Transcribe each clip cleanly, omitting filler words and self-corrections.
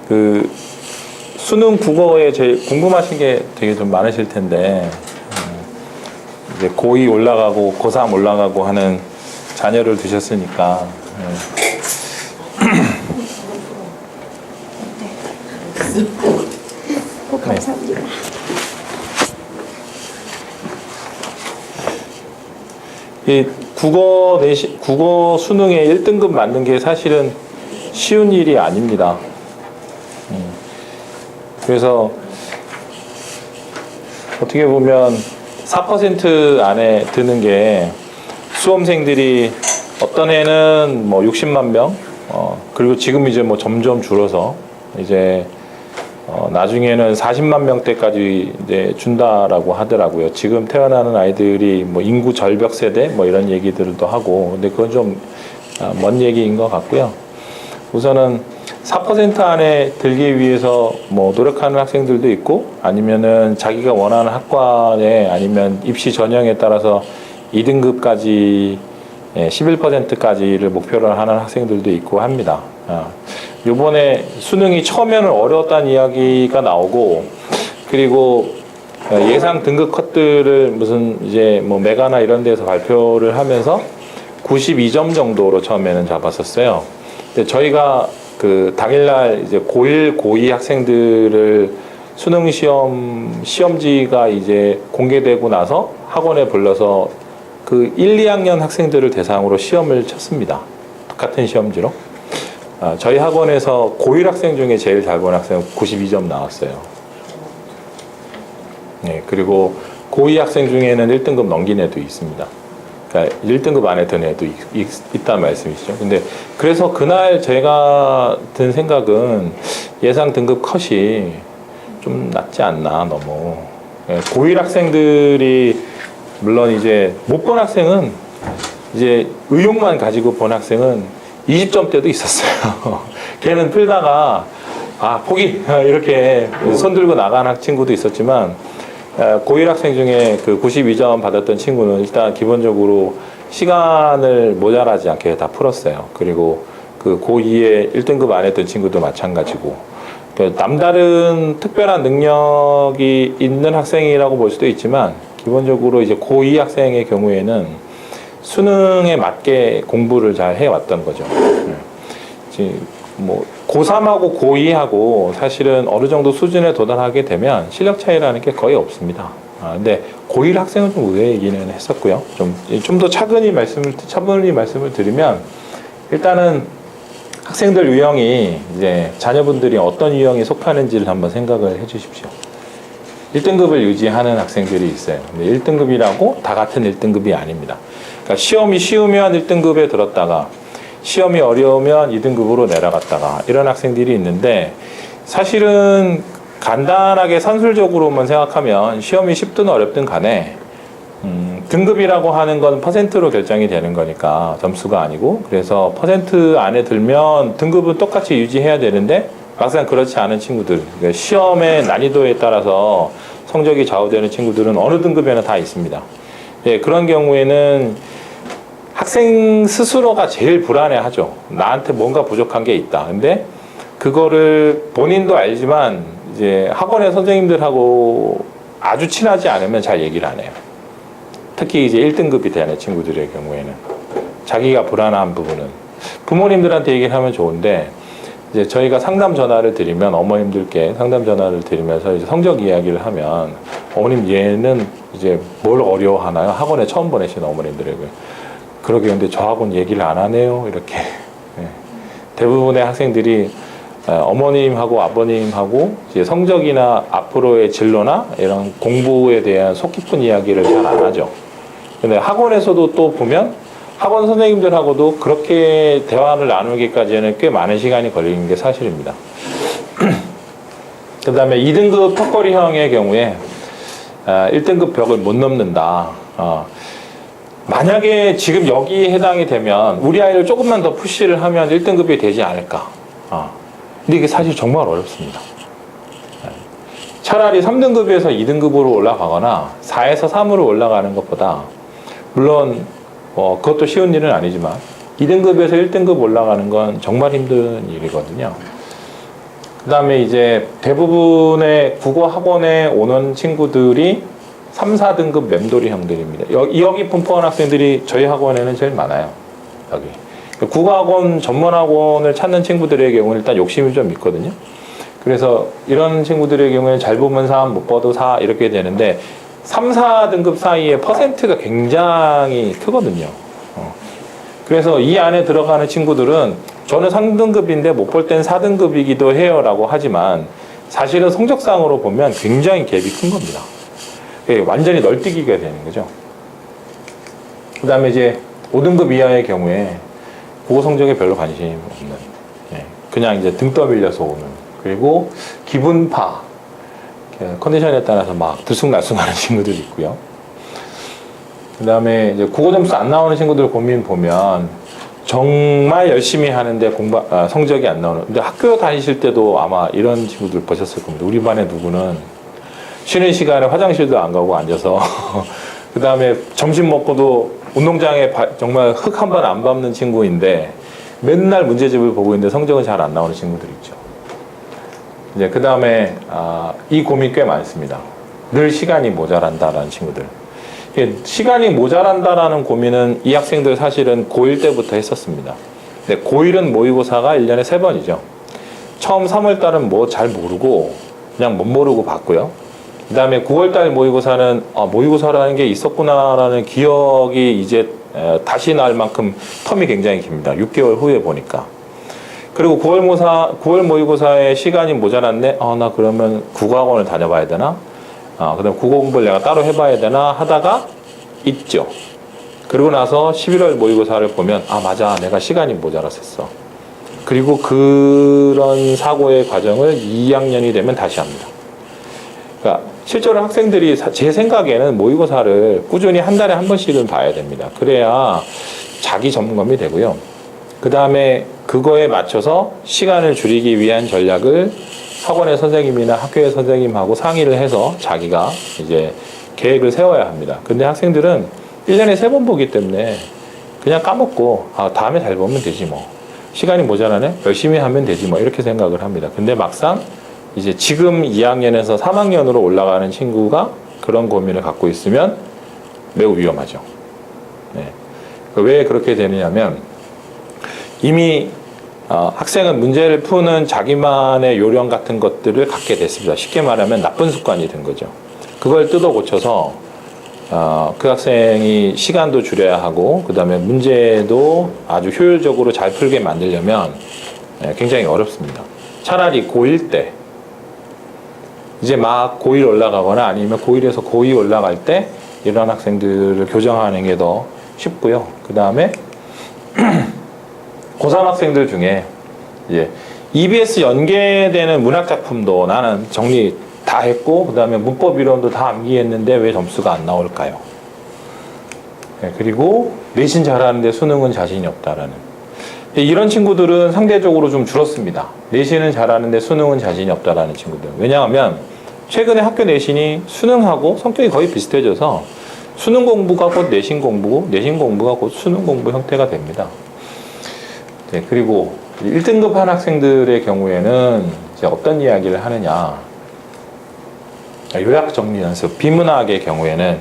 그 수능 국어에 제일 궁금하신 게 되게 좀 많으실 텐데 이제 고2 올라가고 고3 올라가고 하는 자녀를 두셨으니까 감사합니다. 이 국어 수능에 1등급 맞는 게 사실은 쉬운 일이 아닙니다. 그래서 어떻게 보면 4% 안에 드는 게 수험생들이 어떤 해는 뭐 60만 명, 그리고 지금 이제 뭐 점점 줄어서 이제 나중에는 40만 명대까지 이제 준다라고 하더라고요. 지금 태어나는 아이들이 뭐 인구 절벽 세대 뭐 이런 얘기들도 하고, 근데 그건 좀 먼 얘기인 것 같고요. 우선은 4% 안에 들기 위해서 뭐 노력하는 학생들도 있고, 아니면은 자기가 원하는 학과에 아니면 입시 전형에 따라서 2등급까지 11%까지를 목표로 하는 학생들도 있고 합니다. 요번에 수능이 처음에는 어려웠다는 이야기가 나오고, 그리고 예상 등급 컷들을 무슨 이제 뭐 메가나 이런 데서 발표를 하면서 92점 정도로 처음에는 잡았었어요. 근데 저희가 그 당일날 이제 고1, 고2 학생들을 수능 시험지가 이제 공개되고 나서 학원에 불러서 그 1, 2학년 학생들을 대상으로 시험을 쳤습니다. 똑같은 시험지로. 저희 학원에서 고1 학생 중에 제일 잘 본 학생은 92점 나왔어요. 네, 그리고 고2 학생 중에는 1등급 넘긴 애도 있습니다. 그러니까 1등급 안에 든 애도 있다는 말씀이시죠. 근데 그래서 그날 제가 든 생각은 예상 등급 컷이 좀 낮지 않나, 너무. 고1 학생들이 물론 이제 못 본 학생은 이제 의욕만 가지고 본 학생은 20점대도 있었어요. 걔는 풀다가 포기 이렇게 손 들고 나간 친구도 있었지만, 고1 학생 중에 그 92점 받았던 친구는 일단 기본적으로 시간을 모자라지 않게 다 풀었어요. 그리고 그 고2에 1등급 안 했던 친구도 마찬가지고, 남다른 특별한 능력이 있는 학생이라고 볼 수도 있지만, 기본적으로 이제 고2 학생의 경우에는 수능에 맞게 공부를 잘 해왔던 거죠. 지금 뭐 고3하고 고2하고 사실은 어느 정도 수준에 도달하게 되면 실력 차이라는 게 거의 없습니다. 근데 고1 학생은 좀 의외이기는 했었고요. 좀 더 차분히 말씀을 드리면, 일단은 학생들 유형이 이제 자녀분들이 어떤 유형에 속하는지를 한번 생각을 해 주십시오. 1등급을 유지하는 학생들이 있어요. 근데 1등급이라고 다 같은 1등급이 아닙니다. 그러니까 시험이 쉬우면 1등급에 들었다가 시험이 어려우면 2등급으로 내려갔다가 이런 학생들이 있는데, 사실은 간단하게 산술적으로만 생각하면 시험이 쉽든 어렵든 간에 등급이라고 하는 건 퍼센트로 결정이 되는 거니까 점수가 아니고, 그래서 퍼센트 안에 들면 등급은 똑같이 유지해야 되는데 막상 그렇지 않은 친구들, 그러니까 시험의 난이도에 따라서 성적이 좌우되는 친구들은 어느 등급에나 다 있습니다. 그런 경우에는 학생 스스로가 제일 불안해하죠. 나한테 뭔가 부족한 게 있다. 근데 그거를 본인도 알지만 이제 학원의 선생님들하고 아주 친하지 않으면 잘 얘기를 안 해요. 특히 이제 1등급이 되는 친구들의 경우에는 자기가 불안한 부분은 부모님들한테 얘기를 하면 좋은데, 이제 저희가 상담 전화를 드리면 어머님들께 상담 전화를 드리면서 이제 성적 이야기를 하면, 어머님 얘는 이제 뭘 어려워하나요? 학원에 처음 보내시는 어머님들에게. 그러게, 근데 저 학원 얘기를 안 하네요. 이렇게. 대부분의 학생들이 어머님하고 아버님하고 이제 성적이나 앞으로의 진로나 이런 공부에 대한 속 깊은 이야기를 잘 안 하죠. 근데 학원에서도 또 보면 학원 선생님들하고도 그렇게 대화를 나누기까지는 꽤 많은 시간이 걸리는 게 사실입니다. 그 다음에 2등급 턱걸이형의 경우에 1등급 벽을 못 넘는다. 만약에 지금 여기에 해당이 되면 우리 아이를 조금만 더 푸시를 하면 1등급이 되지 않을까. 근데 이게 사실 정말 어렵습니다. 차라리 3등급에서 2등급으로 올라가거나 4에서 3으로 올라가는 것보다, 물론 그것도 쉬운 일은 아니지만 2등급에서 1등급 올라가는 건 정말 힘든 일이거든요. 그 다음에 이제 대부분의 국어 학원에 오는 친구들이 3, 4등급 맴돌이 형들입니다. 여기 분포한 학생들이 저희 학원에는 제일 많아요. 여기. 국어학원, 전문학원을 찾는 친구들의 경우는 일단 욕심이 좀 있거든요. 그래서 이런 친구들의 경우에는 잘 보면 3, 못 봐도 4 이렇게 되는데 3, 4등급 사이에 퍼센트가 굉장히 크거든요. 그래서 이 안에 들어가는 친구들은 저는 3등급인데 못 볼 땐 4등급이기도 해요 라고 하지만 사실은 성적상으로 보면 굉장히 갭이 큰 겁니다. 완전히 널뛰기가 되는 거죠. 그 다음에 이제 5등급 이하의 경우에 국어 성적에 별로 관심이 없는, 그냥 이제 등 떠밀려서 오는, 그리고 기분파, 컨디션에 따라서 막 들쑥날쑥하는 친구들이 있고요. 그 다음에 이제 국어 점수 안 나오는 친구들 고민 보면 정말 열심히 하는데 성적이 안 나오는. 근데 학교 다니실 때도 아마 이런 친구들 보셨을 겁니다. 우리 반에 누구는 쉬는 시간에 화장실도 안 가고 앉아서 그 다음에 점심 먹고도 운동장에 정말 흙 한 번 안 밟는 친구인데 맨날 문제집을 보고 있는데 성적은 잘 안 나오는 친구들이 있죠. 이제 그 다음에 이 고민 꽤 많습니다. 늘 시간이 모자란다라는 친구들. 시간이 모자란다라는 고민은 이 학생들 사실은 고1 때부터 했었습니다. 근데 고1은 모의고사가 1년에 3번이죠. 처음 3월달은 뭐 잘 모르고 그냥 못 모르고 봤고요. 그 다음에 9월달 모의고사는 모의고사라는 게 있었구나라는 기억이 이제 다시 날 만큼 텀이 굉장히 깁니다. 6개월 후에 보니까. 그리고 9월 모의고사에 시간이 모자랐네. 나 그러면 국어학원을 다녀봐야 되나? 그 다음에 국어 공부를 내가 따로 해봐야 되나 하다가 있죠. 그러고 나서 11월 모의고사를 보면 맞아, 내가 시간이 모자랐었어. 그리고 그런 사고의 과정을 2학년이 되면 다시 합니다. 그러니까 실제로 학생들이 제 생각에는 모의고사를 꾸준히 한 달에 한 번씩은 봐야 됩니다. 그래야 자기 점검이 되고요. 그 다음에 그거에 맞춰서 시간을 줄이기 위한 전략을 학원의 선생님이나 학교의 선생님하고 상의를 해서 자기가 이제 계획을 세워야 합니다. 근데 학생들은 1년에 3번 보기 때문에 그냥 까먹고 다음에 잘 보면 되지 뭐. 시간이 모자라네? 열심히 하면 되지 뭐. 이렇게 생각을 합니다. 근데 막상 이제 지금 2학년에서 3학년으로 올라가는 친구가 그런 고민을 갖고 있으면 매우 위험하죠. 왜 그렇게 되느냐면 이미 학생은 문제를 푸는 자기만의 요령 같은 것들을 갖게 됐습니다. 쉽게 말하면 나쁜 습관이 된 거죠. 그걸 뜯어 고쳐서 그 학생이 시간도 줄여야 하고 그 다음에 문제도 아주 효율적으로 잘 풀게 만들려면 굉장히 어렵습니다. 차라리 고1 때 이제 막 고1 올라가거나 아니면 고1에서 고2 올라갈 때 이런 학생들을 교정하는 게 더 쉽고요. 그 다음에 고3 학생들 중에 이제 EBS 연계되는 문학 작품도 나는 정리 다 했고 그 다음에 문법 이론도 다 암기했는데 왜 점수가 안 나올까요? 그리고 내신 잘하는데 수능은 자신이 없다라는 이런 친구들은 상대적으로 좀 줄었습니다. 내신은 잘하는데 수능은 자신이 없다라는 친구들. 왜냐하면 최근에 학교 내신이 수능하고 성격이 거의 비슷해져서 수능 공부가 곧 내신 공부고 내신 공부가 곧 수능 공부 형태가 됩니다. 그리고 1등급 한 학생들의 경우에는 이제 어떤 이야기를 하느냐. 요약 정리 연습, 비문학의 경우에는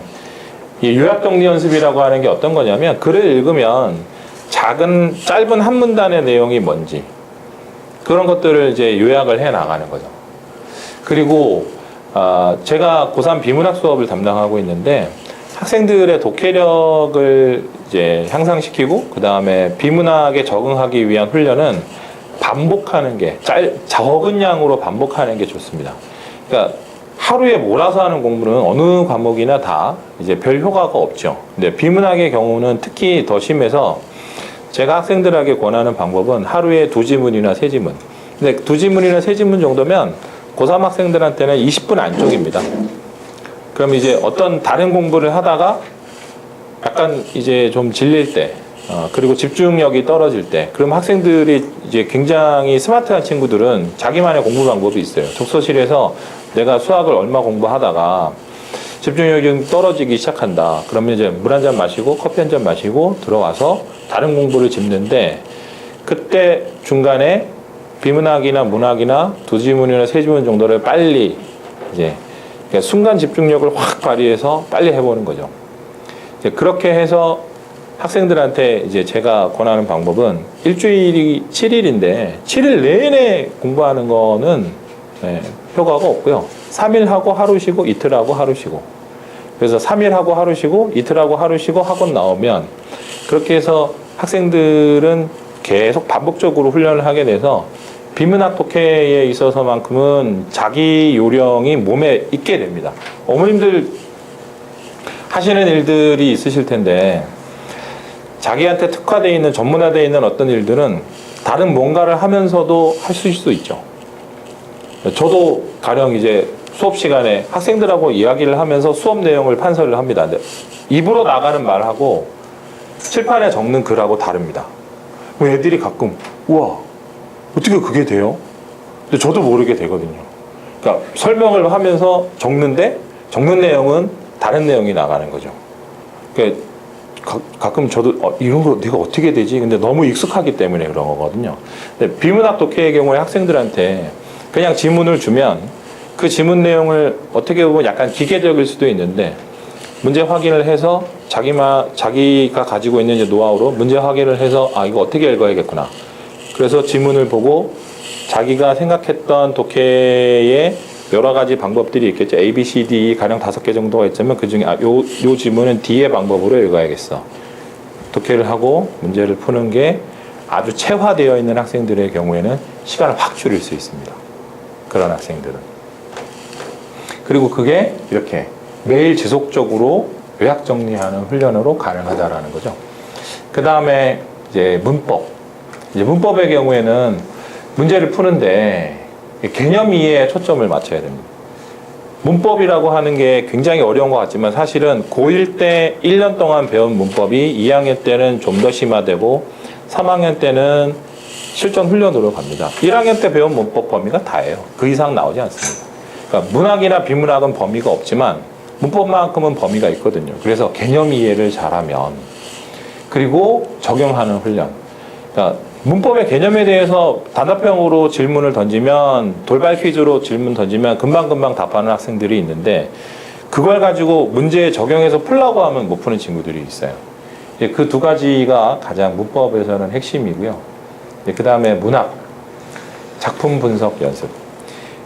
이 요약 정리 연습이라고 하는 게 어떤 거냐면 글을 읽으면 짧은 한 문단의 내용이 뭔지 그런 것들을 이제 요약을 해 나가는 거죠. 그리고 제가 고3 비문학 수업을 담당하고 있는데 학생들의 독해력을 이제 향상시키고 그 다음에 비문학에 적응하기 위한 훈련은 반복하는 게 적은 양으로 반복하는 게 좋습니다. 그러니까 하루에 몰아서 하는 공부는 어느 과목이나 다 이제 별 효과가 없죠. 근데 비문학의 경우는 특히 더 심해서 제가 학생들에게 권하는 방법은 하루에 2지문이나 3지문. 근데 2지문이나 3지문 정도면 고3 학생들한테는 20분 안쪽입니다. 그럼 이제 어떤 다른 공부를 하다가 약간 이제 좀 질릴 때, 그리고 집중력이 떨어질 때, 그럼 학생들이 이제 굉장히 스마트한 친구들은 자기만의 공부 방법이 있어요. 독서실에서 내가 수학을 얼마 공부하다가 집중력이 떨어지기 시작한다. 그러면 이제 물 한 잔 마시고 커피 한 잔 마시고 들어와서 다른 공부를 짚는데 그때 중간에 비문학이나 문학이나 두 지문이나 세 지문 정도를 빨리 이제 그러니까 순간 집중력을 확 발휘해서 빨리 해보는 거죠. 이제 그렇게 해서 학생들한테 이제 제가 권하는 방법은 일주일이 7일인데 7일 내내 공부하는 거는 효과가 없고요. 3일 하고 하루 쉬고 이틀 하고 하루 쉬고. 그래서 3일 하고 하루 쉬고 이틀 하고 하루 쉬고 학원 나오면 그렇게 해서 학생들은 계속 반복적으로 훈련을 하게 돼서 비문학 독해에 있어서만큼은 자기 요령이 몸에 있게 됩니다. 어머님들 하시는 일들이 있으실 텐데 자기한테 특화되어 있는 전문화되어 있는 어떤 일들은 다른 뭔가를 하면서도 할 수도 있죠. 저도 가령 이제 수업 시간에 학생들하고 이야기를 하면서 수업 내용을 판서를 합니다. 근데 입으로 나가는 말하고 칠판에 적는 글하고 다릅니다. 애들이 가끔 우와 어떻게 그게 돼요? 근데 저도 모르게 되거든요. 그러니까 설명을 하면서 적는데 적는 내용은 다른 내용이 나가는 거죠. 그러니까 가끔 저도 이런 거 내가 어떻게 되지? 근데 너무 익숙하기 때문에 그런 거거든요. 근데 비문학 독해의 경우에 학생들한테 그냥 지문을 주면 그 지문 내용을 어떻게 보면 약간 기계적일 수도 있는데 문제 확인을 해서 자기가 가지고 있는 이제 노하우로 문제 확인을 해서 이거 어떻게 읽어야겠구나. 그래서 지문을 보고 자기가 생각했던 독해의 여러 가지 방법들이 있겠죠. A, B, C, D 가령 5개 정도가 있자면 그 중에 요 지문은 D의 방법으로 읽어야겠어. 독해를 하고 문제를 푸는 게 아주 체화되어 있는 학생들의 경우에는 시간을 확 줄일 수 있습니다. 그런 학생들은. 그리고 그게 이렇게 매일 지속적으로 요약 정리하는 훈련으로 가능하다라는 거죠. 그 다음에 이제 문법. 이제 문법의 경우에는 문제를 푸는데 개념 이해에 초점을 맞춰야 됩니다. 문법이라고 하는 게 굉장히 어려운 것 같지만 사실은 고1 때 1년 동안 배운 문법이 2학년 때는 좀 더 심화되고 3학년 때는 실전 훈련으로 갑니다. 1학년 때 배운 문법 범위가 다예요. 그 이상 나오지 않습니다. 그러니까 문학이나 비문학은 범위가 없지만 문법만큼은 범위가 있거든요. 그래서 개념 이해를 잘하면 그리고 적용하는 훈련. 그러니까 문법의 개념에 대해서 단답형으로 질문을 던지면 돌발 퀴즈로 질문 던지면 금방금방 답하는 학생들이 있는데 그걸 가지고 문제에 적용해서 풀라고 하면 못 푸는 친구들이 있어요. 그 두 가지가 가장 문법에서는 핵심이고요. 그 다음에 문학, 작품 분석 연습.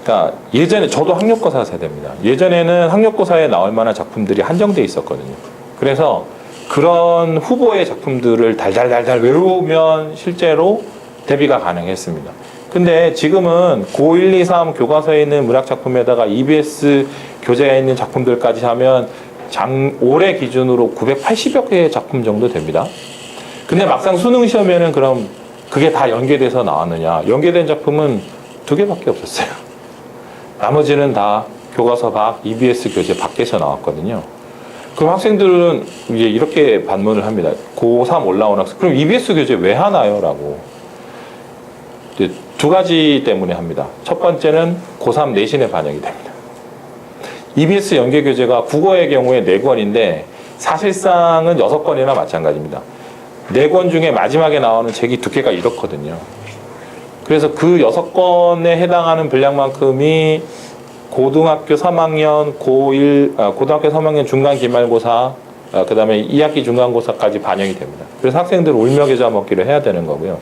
그러니까 예전에 저도 학력고사 세대입니다. 예전에는 학력고사에 나올 만한 작품들이 한정돼 있었거든요. 그래서 그런 후보의 작품들을 달달달달 외우면 실제로 대비가 가능했습니다. 근데 지금은 고1, 2, 3 교과서에 있는 문학 작품에다가 EBS 교재에 있는 작품들까지 하면 올해 기준으로 980여 개의 작품 정도 됩니다. 근데 막상 수능 시험에는 그럼 그게 다 연계돼서 나왔느냐? 연계된 작품은 2개밖에 없었어요. 나머지는 다 교과서 밖, EBS 교재 밖에서 나왔거든요. 그럼 학생들은 이제 이렇게 반문을 합니다. 고3 올라온 학생. 그럼 EBS 교재 왜 하나요? 라고. 두 가지 때문에 합니다. 첫 번째는 고3 내신에 반영이 됩니다. EBS 연계 교재가 국어의 경우에 4권인데 사실상은 6권이나 마찬가지입니다. 4권 중에 마지막에 나오는 책이 두께가 이렇거든요. 그래서 그 6권에 해당하는 분량만큼이 고등학교 3학년, 고등학교 3학년 중간 기말고사, 그 다음에 2학기 중간고사까지 반영이 됩니다. 그래서 학생들 울며 겨자 먹기를 해야 되는 거고요.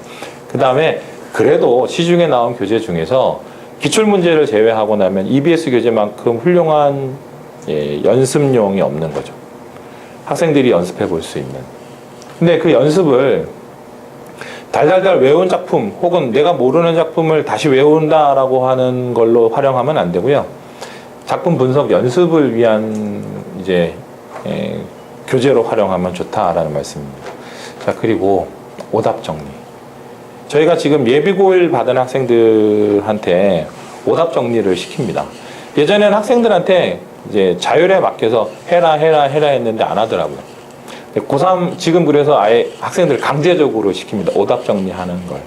그 다음에 그래도 시중에 나온 교재 중에서 기출문제를 제외하고 나면 EBS 교재만큼 훌륭한 연습용이 없는 거죠. 학생들이 연습해 볼 수 있는. 근데 그 연습을 달달달 외운 작품 혹은 내가 모르는 작품을 다시 외운다라고 하는 걸로 활용하면 안 되고요. 작품 분석 연습을 위한 이제 교재로 활용하면 좋다라는 말씀입니다. 자, 그리고 오답 정리. 저희가 지금 예비고일 받은 학생들한테 오답 정리를 시킵니다. 예전에는 학생들한테 이제 자율에 맡겨서 해라 했는데 안 하더라고요. 고3 지금 그래서 아예 학생들 강제적으로 시킵니다. 오답 정리하는 걸.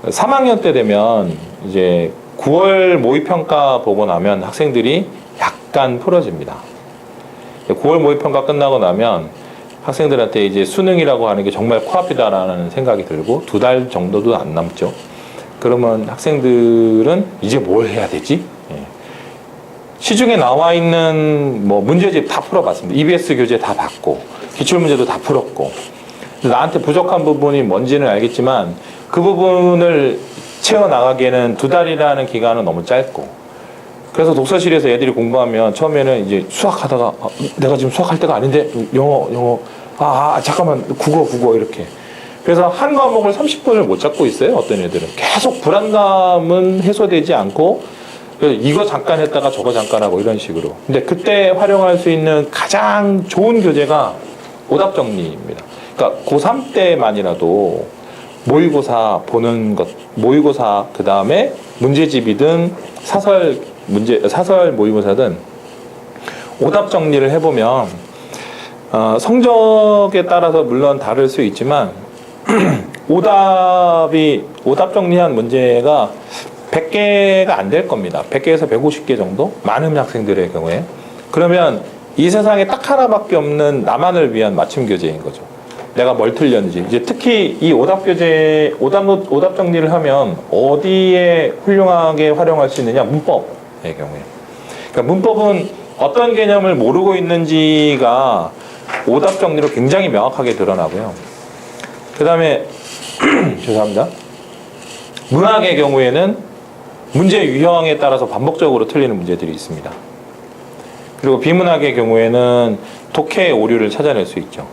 3학년 때 되면 이제 9월 모의평가 보고 나면 학생들이 약간 풀어집니다. 9월 모의평가 끝나고 나면 학생들한테 이제 수능이라고 하는 게 정말 코앞이다라는 생각이 들고 2달 정도도 안 남죠. 그러면 학생들은 이제 뭘 해야 되지? 예. 시중에 나와 있는 뭐 문제집 다 풀어봤습니다. EBS 교재 다 봤고 기출문제도 다 풀었고 나한테 부족한 부분이 뭔지는 알겠지만 그 부분을 채워나가기에는 2달이라는 기간은 너무 짧고 그래서 독서실에서 애들이 공부하면 처음에는 이제 수학하다가 내가 지금 수학할 때가 아닌데 영어 잠깐만 국어 이렇게 그래서 한 과목을 30분을 못 잡고 있어요. 어떤 애들은 계속 불안감은 해소되지 않고 이거 잠깐 했다가 저거 잠깐 하고 이런 식으로. 근데 그때 활용할 수 있는 가장 좋은 교재가 오답 정리입니다. 그러니까 고3 때만이라도 모의고사 보는 것, 모의고사 그 다음에 문제집이든 사설 모의고사든 오답 정리를 해보면 성적에 따라서 물론 다를 수 있지만 오답 정리한 문제가 100개가 안 될 겁니다. 100개에서 150개 정도? 많은 학생들의 경우에. 그러면 이 세상에 딱 하나밖에 없는 나만을 위한 맞춤 교재인 거죠. 내가 뭘 틀렸는지. 이제 특히 이 오답 교재, 오답 정리를 하면 어디에 훌륭하게 활용할 수 있느냐? 문법의 경우에. 그러니까 문법은 어떤 개념을 모르고 있는지가 오답 정리로 굉장히 명확하게 드러나고요. 그 다음에, 죄송합니다. 문학의 경우에는 문제 유형에 따라서 반복적으로 틀리는 문제들이 있습니다. 그리고 비문학의 경우에는 독해의 오류를 찾아낼 수 있죠.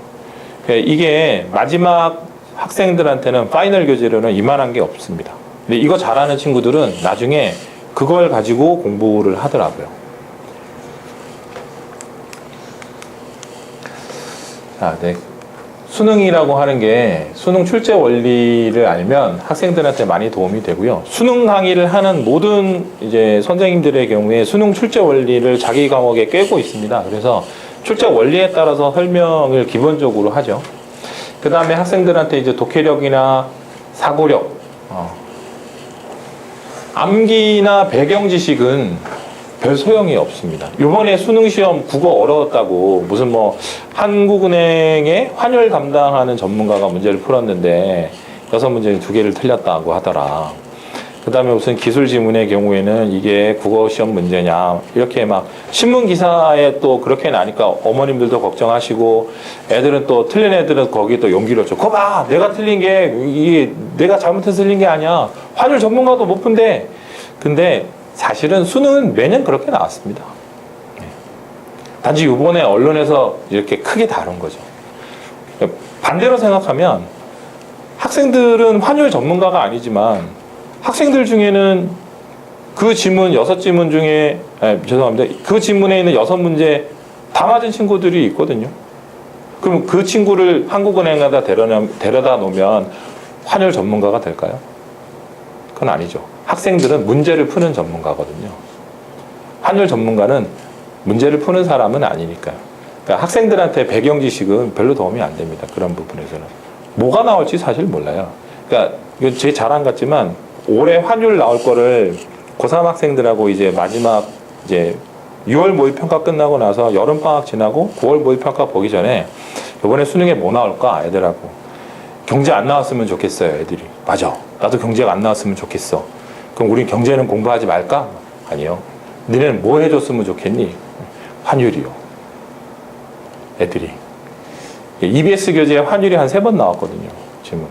이게 마지막 학생들한테는 파이널 교재로는 이만한 게 없습니다. 근데 이거 잘하는 친구들은 나중에 그걸 가지고 공부를 하더라고요. 자, 네. 수능이라고 하는 게 수능 출제 원리를 알면 학생들한테 많이 도움이 되고요. 수능 강의를 하는 모든 이제 선생님들의 경우에 수능 출제 원리를 자기 과목에 꿰고 있습니다. 그래서 출제 원리에 따라서 설명을 기본적으로 하죠. 그 다음에 학생들한테 이제 독해력이나 사고력, 암기나 배경 지식은 별 소용이 없습니다. 이번에 수능 시험 국어 어려웠다고 무슨 뭐 한국은행의 환율 담당하는 전문가가 문제를 풀었는데 6문제 2개를 틀렸다고 하더라. 그 다음에 무슨 기술 지문의 경우에는 이게 국어 시험 문제냐 이렇게 막 신문 기사에 또 그렇게 나니까 어머님들도 걱정하시고 애들은 또 틀린 애들은 거기 또 용기를 줘. 거 봐, 내가 틀린 게 이게 내가 잘못해서 틀린 게 아니야. 환율 전문가도 못 푼대. 근데 사실은 수능은 매년 그렇게 나왔습니다. 단지 이번에 언론에서 이렇게 크게 다룬 거죠. 반대로 생각하면 학생들은 환율 전문가가 아니지만 학생들 중에는 그 지문 6지문 중에 죄송합니다. 그 지문에 있는 6문제 다 맞은 친구들이 있거든요. 그럼 그 친구를 한국은행에다 데려다 놓으면 환율 전문가가 될까요? 그건 아니죠. 학생들은 문제를 푸는 전문가거든요. 환율 전문가는 문제를 푸는 사람은 아니니까요. 그러니까 학생들한테 배경 지식은 별로 도움이 안 됩니다. 그런 부분에서는. 뭐가 나올지 사실 몰라요. 그러니까 이건 제 자랑 같지만 올해 환율 나올 거를 고3 학생들하고 이제 마지막 이제 6월 모의평가 끝나고 나서 여름방학 지나고 9월 모의평가 보기 전에 이번에 수능에 뭐 나올까 애들하고 경제 안 나왔으면 좋겠어요. 애들이. 맞아. 나도 경제가 안 나왔으면 좋겠어. 그럼 우린 경제는 공부하지 말까? 아니요. 너네는 뭐 해줬으면 좋겠니? 환율이요. 애들이. EBS 교재에 환율이 한 3번 나왔거든요. 질문.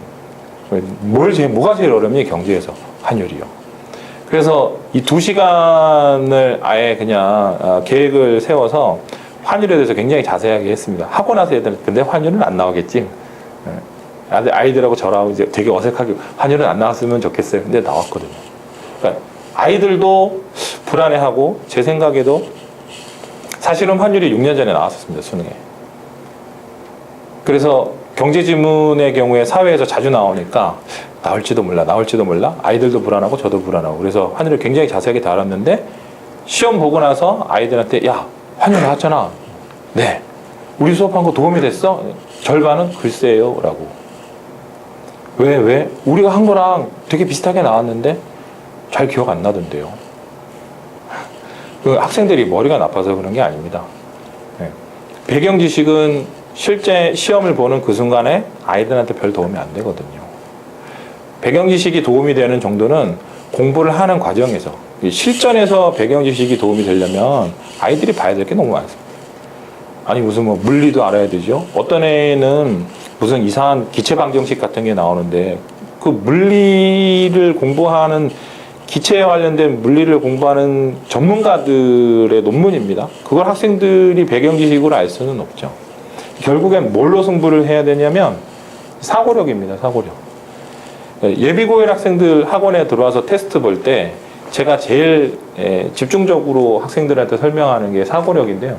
뭐가 제일 어렵니? 경제에서. 환율이요. 그래서 이 2시간을 아예 그냥 계획을 세워서 환율에 대해서 굉장히 자세하게 했습니다. 하고 나서 애들 근데 환율은 안 나오겠지? 아이들하고 저랑 이제 되게 어색하게 환율은 안 나왔으면 좋겠어요. 근데 나왔거든요. 그러니까 아이들도 불안해하고 제 생각에도 사실은 환율이 6년 전에 나왔었습니다. 수능에. 그래서 경제지문의 경우에 사회에서 자주 나오니까 나올지도 몰라. 아이들도 불안하고 저도 불안하고. 그래서 환율을 굉장히 자세하게 다뤘는데 시험 보고 나서 아이들한테 야, 환율 나왔잖아. 네. 우리 수업한 거 도움이 됐어? 절반은 글쎄요. 라고. 왜? 우리가 한 거랑 되게 비슷하게 나왔는데 잘 기억 안 나던데요. 그 학생들이 머리가 나빠서 그런 게 아닙니다. 네. 배경 지식은 실제 시험을 보는 그 순간에 아이들한테 별 도움이 안 되거든요. 배경 지식이 도움이 되는 정도는 공부를 하는 과정에서, 실전에서 배경 지식이 도움이 되려면 아이들이 봐야 될 게 너무 많습니다. 아니 무슨 뭐 물리도 알아야 되죠. 어떤 애는 무슨 이상한 기체 방정식 같은 게 나오는데 그 물리를 공부하는, 기체에 관련된 물리를 공부하는 전문가들의 논문입니다. 그걸 학생들이 배경 지식으로 알 수는 없죠. 결국엔 뭘로 승부를 해야 되냐면 사고력입니다. 사고력. 예비고일 학생들 학원에 들어와서 테스트 볼 때 제가 제일 집중적으로 학생들한테 설명하는 게 사고력인데요.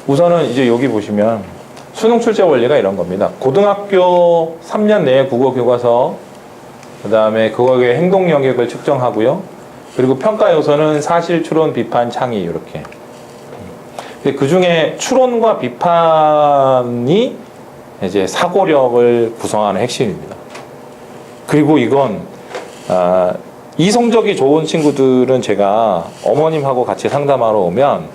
우선은 이제 여기 보시면 수능 출제 원리가 이런 겁니다. 고등학교 3년 내에 국어 교과서, 그 다음에 그거의 행동 영역을 측정하고요. 그리고 평가 요소는 사실, 추론, 비판, 창의 이렇게. 그 중에 추론과 비판이 이제 사고력을 구성하는 핵심입니다. 그리고 이건 이 성적이 좋은 친구들은 제가 어머님하고 같이 상담하러 오면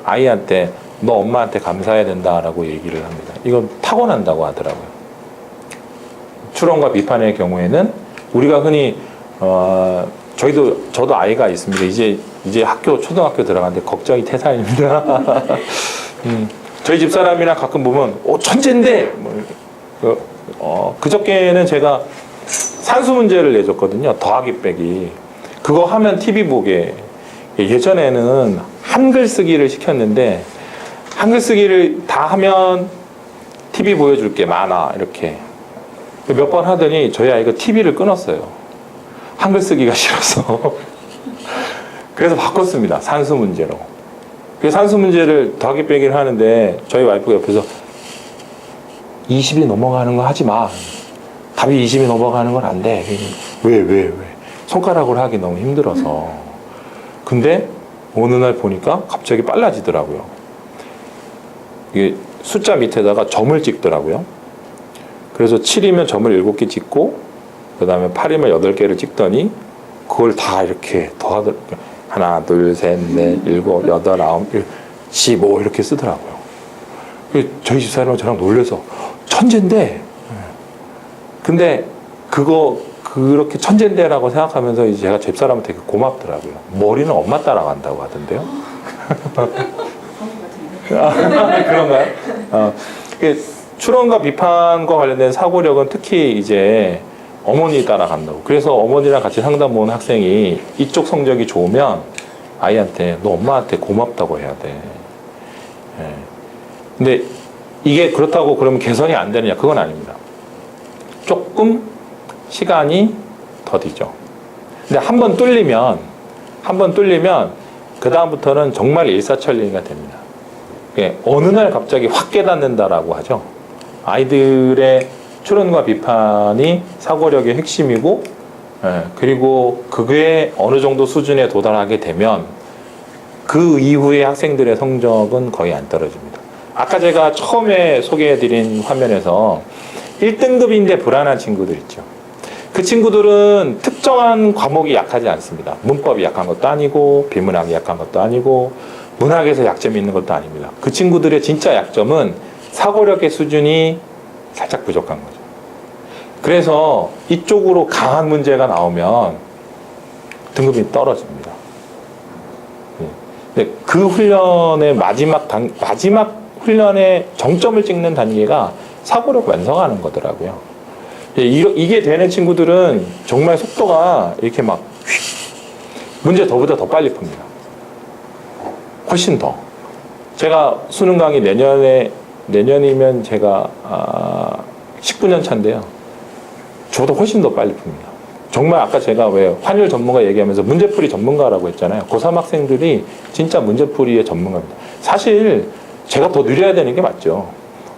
아이한테 너 엄마한테 감사해야 된다라고 얘기를 합니다. 이건 타고난다고 하더라고요. 추론과 비판의 경우에는 우리가 흔히 저도 아이가 있습니다. 이제 초등학교 들어가는데 걱정이 태산입니다. 저희 집사람이랑 가끔 보면 천재인데 그저께는 제가 산수 문제를 내줬거든요. 더하기 빼기. 그거 하면 TV 보게. 예전에는 한글 쓰기를 시켰는데 한글 쓰기를 다 하면 TV 보여줄게 만화 이렇게 몇 번 하더니 저희 아이가 TV를 끊었어요. 한글 쓰기가 싫어서. 그래서 바꿨습니다. 산수 문제로. 그 산수 문제를 더하기 빼기를 하는데 저희 와이프가 옆에서 20이 넘어가는 거 하지 마. 답이 20이 넘어가는 건 안 돼. 왜? 손가락으로 하기 너무 힘들어서. 근데 어느 날 보니까 갑자기 빨라지더라고요. 이게 숫자 밑에다가 점을 찍더라고요. 그래서 7이면 점을 7개 찍고 그 다음에 8이면 8개를 찍더니 그걸 다 이렇게 더하더라고요. 하나, 둘, 셋, 넷, 일곱, 여덟, 아홉, 15 이렇게 쓰더라고요. 저희 집사람은 저랑 놀래서 천재인데, 근데 그렇게 천재인데라고 생각하면서 이제 제가 집사람한테 되게 고맙더라고요. 머리는 엄마 따라간다고 하던데요. 그런가요? 추론과 비판과 관련된 사고력은 특히 이제 어머니 따라간다고. 그래서 어머니랑 같이 상담 온 학생이 이쪽 성적이 좋으면 아이한테 너 엄마한테 고맙다고 해야 돼. 근데 이게 그렇다고 그러면 개선이 안 되느냐? 그건 아닙니다. 조금 시간이 더디죠. 근데 한 번 뚫리면 그 다음부터는 정말 일사천리가 됩니다. 어느 날 갑자기 확 깨닫는다라고 하죠. 아이들의 추론과 비판이 사고력의 핵심이고, 그리고 그게 어느 정도 수준에 도달하게 되면 그 이후에 학생들의 성적은 거의 안 떨어집니다. 아까 제가 처음에 소개해드린 화면에서 1등급인데 불안한 친구들 있죠. 그 친구들은 특정한 과목이 약하지 않습니다. 문법이 약한 것도 아니고 비문학이 약한 것도 아니고 문학에서 약점이 있는 것도 아닙니다. 그 친구들의 진짜 약점은 사고력의 수준이 살짝 부족한 거죠. 그래서 이쪽으로 강한 문제가 나오면 등급이 떨어집니다. 근데 그 훈련의 마지막 훈련의 정점을 찍는 단계가 사고력 완성하는 거더라고요. 이게 되는 친구들은 정말 속도가 이렇게 막 문제 저보다 더 빨리 풉니다. 훨씬 더. 제가 수능 강의 내년이면 제가 19년 차인데요. 저보다 훨씬 더 빨리 풉니다. 정말 아까 제가 왜 환율 전문가 얘기하면서 문제풀이 전문가라고 했잖아요. 고3 학생들이 진짜 문제풀이의 전문가입니다. 사실 제가 더 느려야 되는 게 맞죠.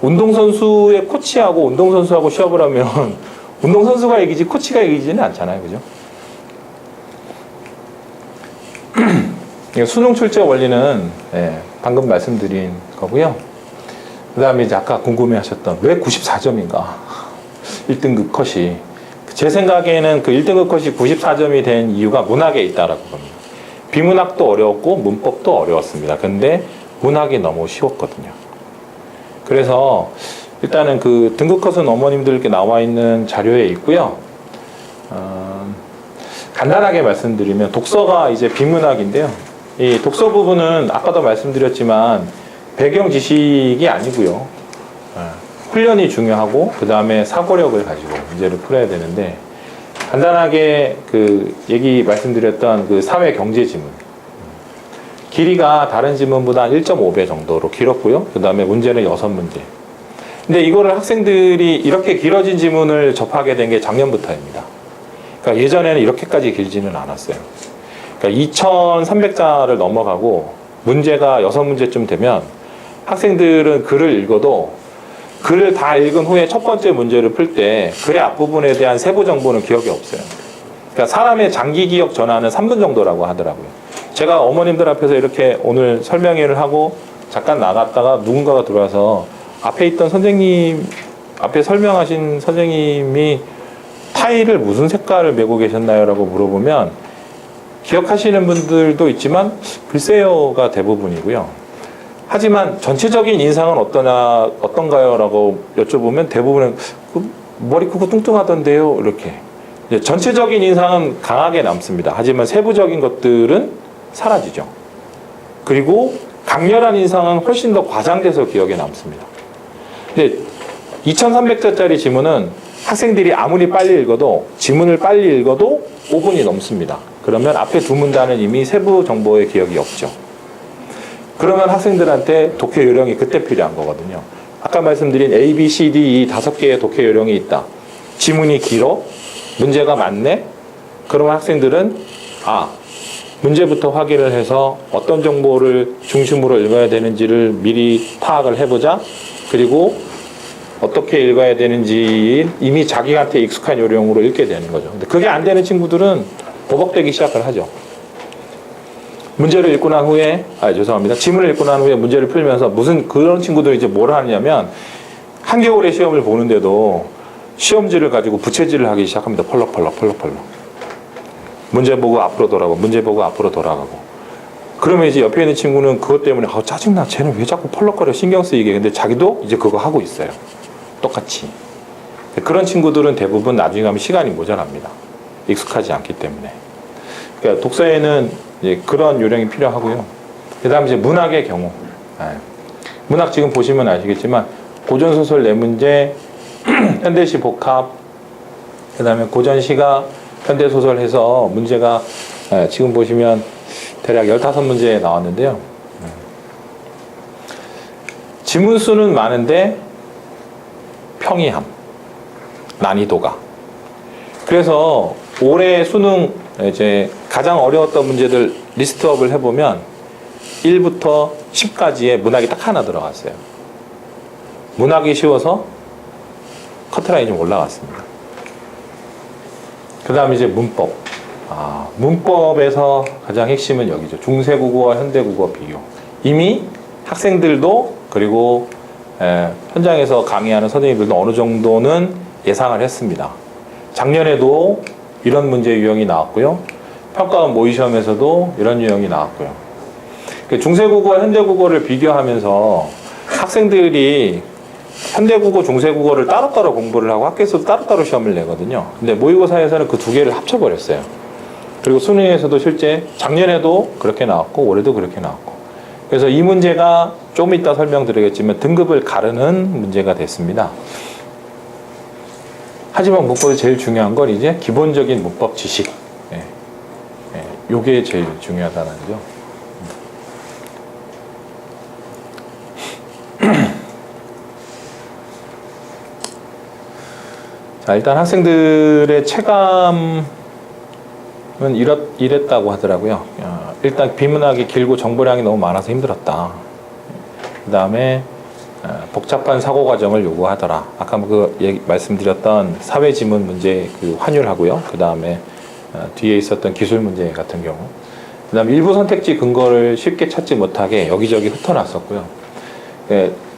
운동선수의 코치하고 운동선수하고 시합을 하면 운동선수가 이기지 코치가 이기지는 않잖아요. 그죠? 수능 출제 원리는 방금 말씀드린 거고요. 그 다음에 이제 아까 궁금해 하셨던 왜 94점인가? 1등급 컷이. 제 생각에는 그 1등급 컷이 94점이 된 이유가 문학에 있다라고 봅니다. 비문학도 어려웠고 문법도 어려웠습니다. 근데 문학이 너무 쉬웠거든요. 그래서 일단은 그 등급 컷은 어머님들께 나와 있는 자료에 있고요. 간단하게 말씀드리면 독서가 이제 비문학인데요. 이 독서 부분은 아까도 말씀드렸지만 배경 지식이 아니고요. 훈련이 중요하고 그 다음에 사고력을 가지고 문제를 풀어야 되는데 간단하게 그 얘기 말씀드렸던 그 사회 경제 지문 길이가 다른 지문보다 한 1.5배 정도로 길었고요. 그 다음에 문제는 6문제. 근데 이거를 학생들이 이렇게 길어진 지문을 접하게 된 게 작년부터입니다. 그러니까 예전에는 이렇게까지 길지는 않았어요. 그러니까 2,300자를 넘어가고 문제가 6문제쯤 되면 학생들은 글을 읽어도 글을 다 읽은 후에 첫 번째 문제를 풀 때 글의 앞부분에 대한 세부 정보는 기억이 없어요. 그러니까 사람의 장기 기억 전환은 3분 정도라고 하더라고요. 제가 어머님들 앞에서 이렇게 오늘 설명회를 하고 잠깐 나갔다가 누군가가 들어와서 앞에 있던 선생님, 앞에 설명하신 선생님이 타일을 무슨 색깔을 메고 계셨나요? 라고 물어보면 기억하시는 분들도 있지만 글쎄요가 대부분이고요. 하지만 전체적인 인상은 어떤가요? 라고 여쭤보면 대부분은 머리 크고 뚱뚱하던데요. 이렇게. 전체적인 인상은 강하게 남습니다. 하지만 세부적인 것들은 사라지죠. 그리고 강렬한 인상은 훨씬 더 과장돼서 기억에 남습니다. 근데 2,300자짜리 지문은 학생들이 아무리 빨리 읽어도 지문을 빨리 읽어도 5분이 넘습니다. 그러면 앞에 두 문단은 이미 세부 정보의 기억이 없죠. 그러면 학생들한테 독해 요령이 그때 필요한 거거든요. 아까 말씀드린 A, B, C, D, E 5개의 독해 요령이 있다. 지문이 길어? 문제가 많네? 그러면 학생들은 문제부터 확인을 해서 어떤 정보를 중심으로 읽어야 되는지를 미리 파악을 해보자. 그리고 어떻게 읽어야 되는지 이미 자기한테 익숙한 요령으로 읽게 되는 거죠. 근데 그게 안 되는 친구들은 버벅대기 시작을 하죠. 문제를 읽고 난 후에, 지문을 읽고 난 후에 문제를 풀면서 무슨 그런 친구들이 이제 뭘 하냐면 한겨울에 시험을 보는데도 시험지를 가지고 부채질을 하기 시작합니다. 펄럭펄럭. 문제 보고 앞으로 돌아가고, 문제 보고 앞으로 돌아가고. 그러면 이제 옆에 있는 친구는 그것 때문에 짜증나. 쟤는 왜 자꾸 펄럭거려 신경 쓰이게. 근데 자기도 이제 그거 하고 있어요. 똑같이. 그런 친구들은 대부분 나중에 가면 시간이 모자랍니다. 익숙하지 않기 때문에. 그러니까 독서에는 이제 그런 요령이 필요하고요. 그 다음 이제 문학의 경우. 문학 지금 보시면 아시겠지만 고전소설 4문제, 현대시 복합, 그 다음에 고전시가 현대소설 해서 문제가 지금 보시면 대략 15문제 나왔는데요. 지문수는 많은데 평이함, 난이도가. 그래서 올해 수능 이제 가장 어려웠던 문제들 리스트업을 해보면 1부터 10까지의 문학이 딱 하나 들어갔어요. 문학이 쉬워서 커트라인이 좀 올라갔습니다. 그 다음에 이제 문법. 문법에서 가장 핵심은 여기죠. 중세국어와 현대국어 비교. 이미 학생들도 그리고 현장에서 강의하는 선생님들도 어느 정도는 예상을 했습니다. 작년에도 이런 문제 유형이 나왔고요. 평가원 모의시험에서도 이런 유형이 나왔고요. 중세국어와 현대국어를 비교하면서 학생들이 현대국어, 중세국어를 따로따로 공부를 하고 학교에서도 따로따로 시험을 내거든요. 근데 모의고사에서는 그 두 개를 합쳐버렸어요. 그리고 수능에서도 실제 작년에도 그렇게 나왔고 올해도 그렇게 나왔고. 그래서 이 문제가 조금 이따 설명드리겠지만 등급을 가르는 문제가 됐습니다. 하지만 문법이 제일 중요한 건 이제 기본적인 문법 지식. 요게 제일 중요하다는 거죠. 자, 일단 학생들의 체감은 이랬다고 하더라고요. 일단 비문학이 길고 정보량이 너무 많아서 힘들었다. 그 다음에 복잡한 사고 과정을 요구하더라. 아까 말씀드렸던 사회 지문 문제 환율하고요. 그 다음에 뒤에 있었던 기술 문제 같은 경우. 그 다음에 일부 선택지 근거를 쉽게 찾지 못하게 여기저기 흩어놨었고요.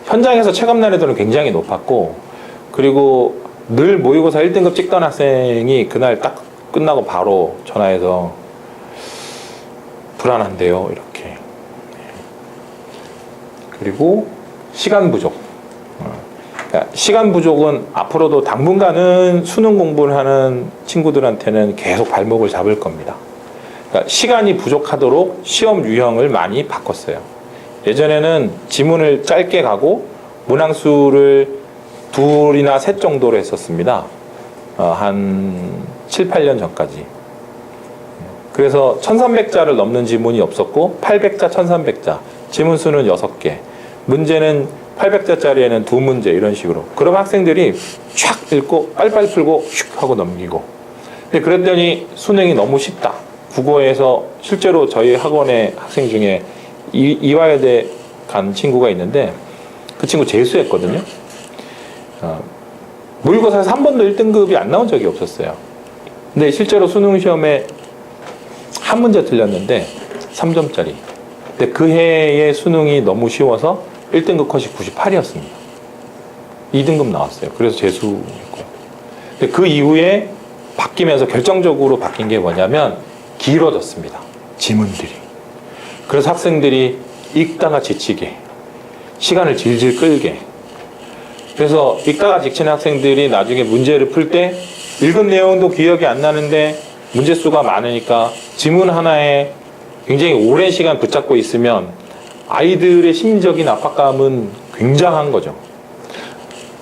현장에서 체감 난이도는 굉장히 높았고, 그리고 늘 모의고사 1등급 찍던 학생이 그날 딱 끝나고 바로 전화해서 불안한데요, 이렇게. 그리고 시간 부족. 그러니까 시간 부족은 앞으로도 당분간은 수능 공부를 하는 친구들한테는 계속 발목을 잡을 겁니다. 그러니까 시간이 부족하도록 시험 유형을 많이 바꿨어요. 예전에는 지문을 짧게 가고 문항수를 2이나 3 정도로 했었습니다. 한 7, 8년 전까지. 그래서 1300자를 넘는 지문이 없었고 800자, 1300자, 지문수는 6개, 문제는 800자짜리에는 2문제 이런 식으로. 그럼 학생들이 촥 읽고 빨리빨리 풀고 슉 하고 넘기고. 근데 그랬더니 수능이 너무 쉽다. 국어에서 실제로 저희 학원의 학생 중에 이화여대 간 친구가 있는데 그 친구 재수했거든요. 모의고사에서 한 번도 1등급이 안 나온 적이 없었어요. 근데 실제로 수능 시험에 한 문제 틀렸는데 3점짜리. 근데 그 해의 수능이 너무 쉬워서 1등급 컷이 98이었습니다. 2등급 나왔어요. 그래서 재수했고요. 근데 그 이후에 바뀌면서 결정적으로 바뀐 게 뭐냐면 길어졌습니다. 지문들이. 그래서 학생들이 읽다가 지치게, 시간을 질질 끌게. 그래서 읽다가 지치는 학생들이 나중에 문제를 풀 때 읽은 내용도 기억이 안 나는데 문제 수가 많으니까 지문 하나에 굉장히 오랜 시간 붙잡고 있으면 아이들의 심리적인 압박감은 굉장한 거죠.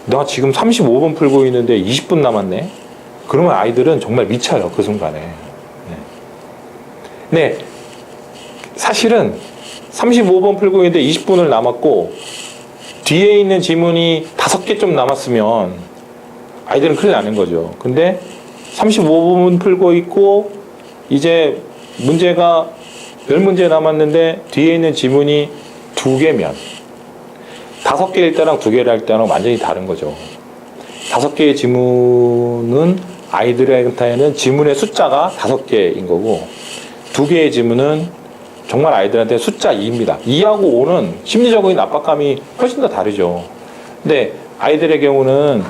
나 지금 35분 풀고 있는데 20분 남았네? 그러면 아이들은 정말 미쳐요, 그 순간에. 네. 사실은 35번 풀고 있는데 20분을 남았고 뒤에 있는 지문이 5개 좀 남았으면 아이들은 큰일 나는 거죠. 근데 35분 풀고 있고 이제 문제가 10문제 남았는데 뒤에 있는 지문이 2개면 5개일 때랑 2개를 할 때랑 완전히 다른 거죠. 5개의 지문은 아이들한테는 지문의 숫자가 5개인 거고 2개의 지문은 정말 아이들한테 숫자 2입니다. 2하고 5는 심리적인 압박감이 훨씬 더 다르죠. 근데 아이들의 경우는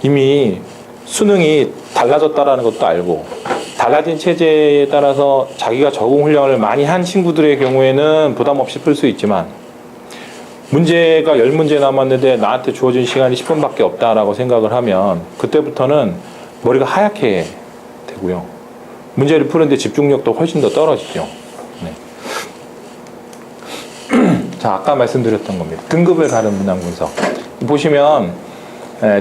이미 수능이 달라졌다라는 것도 알고 달라진 체제에 따라서 자기가 적응 훈련을 많이 한 친구들의 경우에는 부담 없이 풀 수 있지만 문제가 10문제 남았는데 나한테 주어진 시간이 10분밖에 없다라고 생각을 하면 그때부터는 머리가 하얗게 되고요. 문제를 푸는데 집중력도 훨씬 더 떨어지죠. 네. 자, 아까 말씀드렸던 겁니다. 등급을 가른 문항 분석. 보시면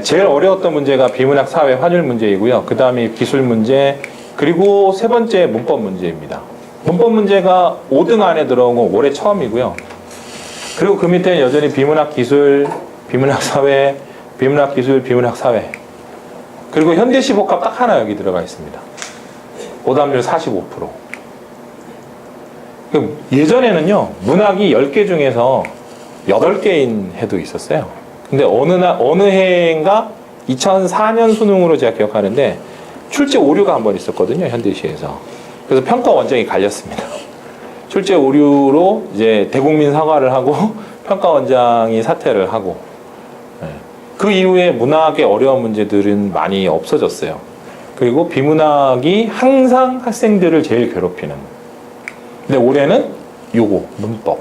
제일 어려웠던 문제가 비문학 사회 환율 문제이고요. 그 다음에 기술 문제, 그리고 세 번째 문법 문제입니다. 문법 문제가 5등 안에 들어온 건 올해 처음이고요. 그리고 그 밑에는 여전히 비문학 기술, 비문학 사회, 비문학 기술, 비문학 사회. 그리고 현대시 복합 딱 하나 여기 들어가 있습니다. 오답률 45%. 예전에는요, 문학이 10개 중에서 8개인 해도 있었어요. 근데 어느 해인가 2004년 수능으로 제가 기억하는데 출제 오류가 한 번 있었거든요, 현대시에서. 그래서 평가 원장이 갈렸습니다. 출제 오류로 이제 대국민 사과를 하고 평가 원장이 사퇴를 하고, 그 이후에 문학의 어려운 문제들은 많이 없어졌어요. 그리고 비문학이 항상 학생들을 제일 괴롭히는. 근데 올해는 요거 문법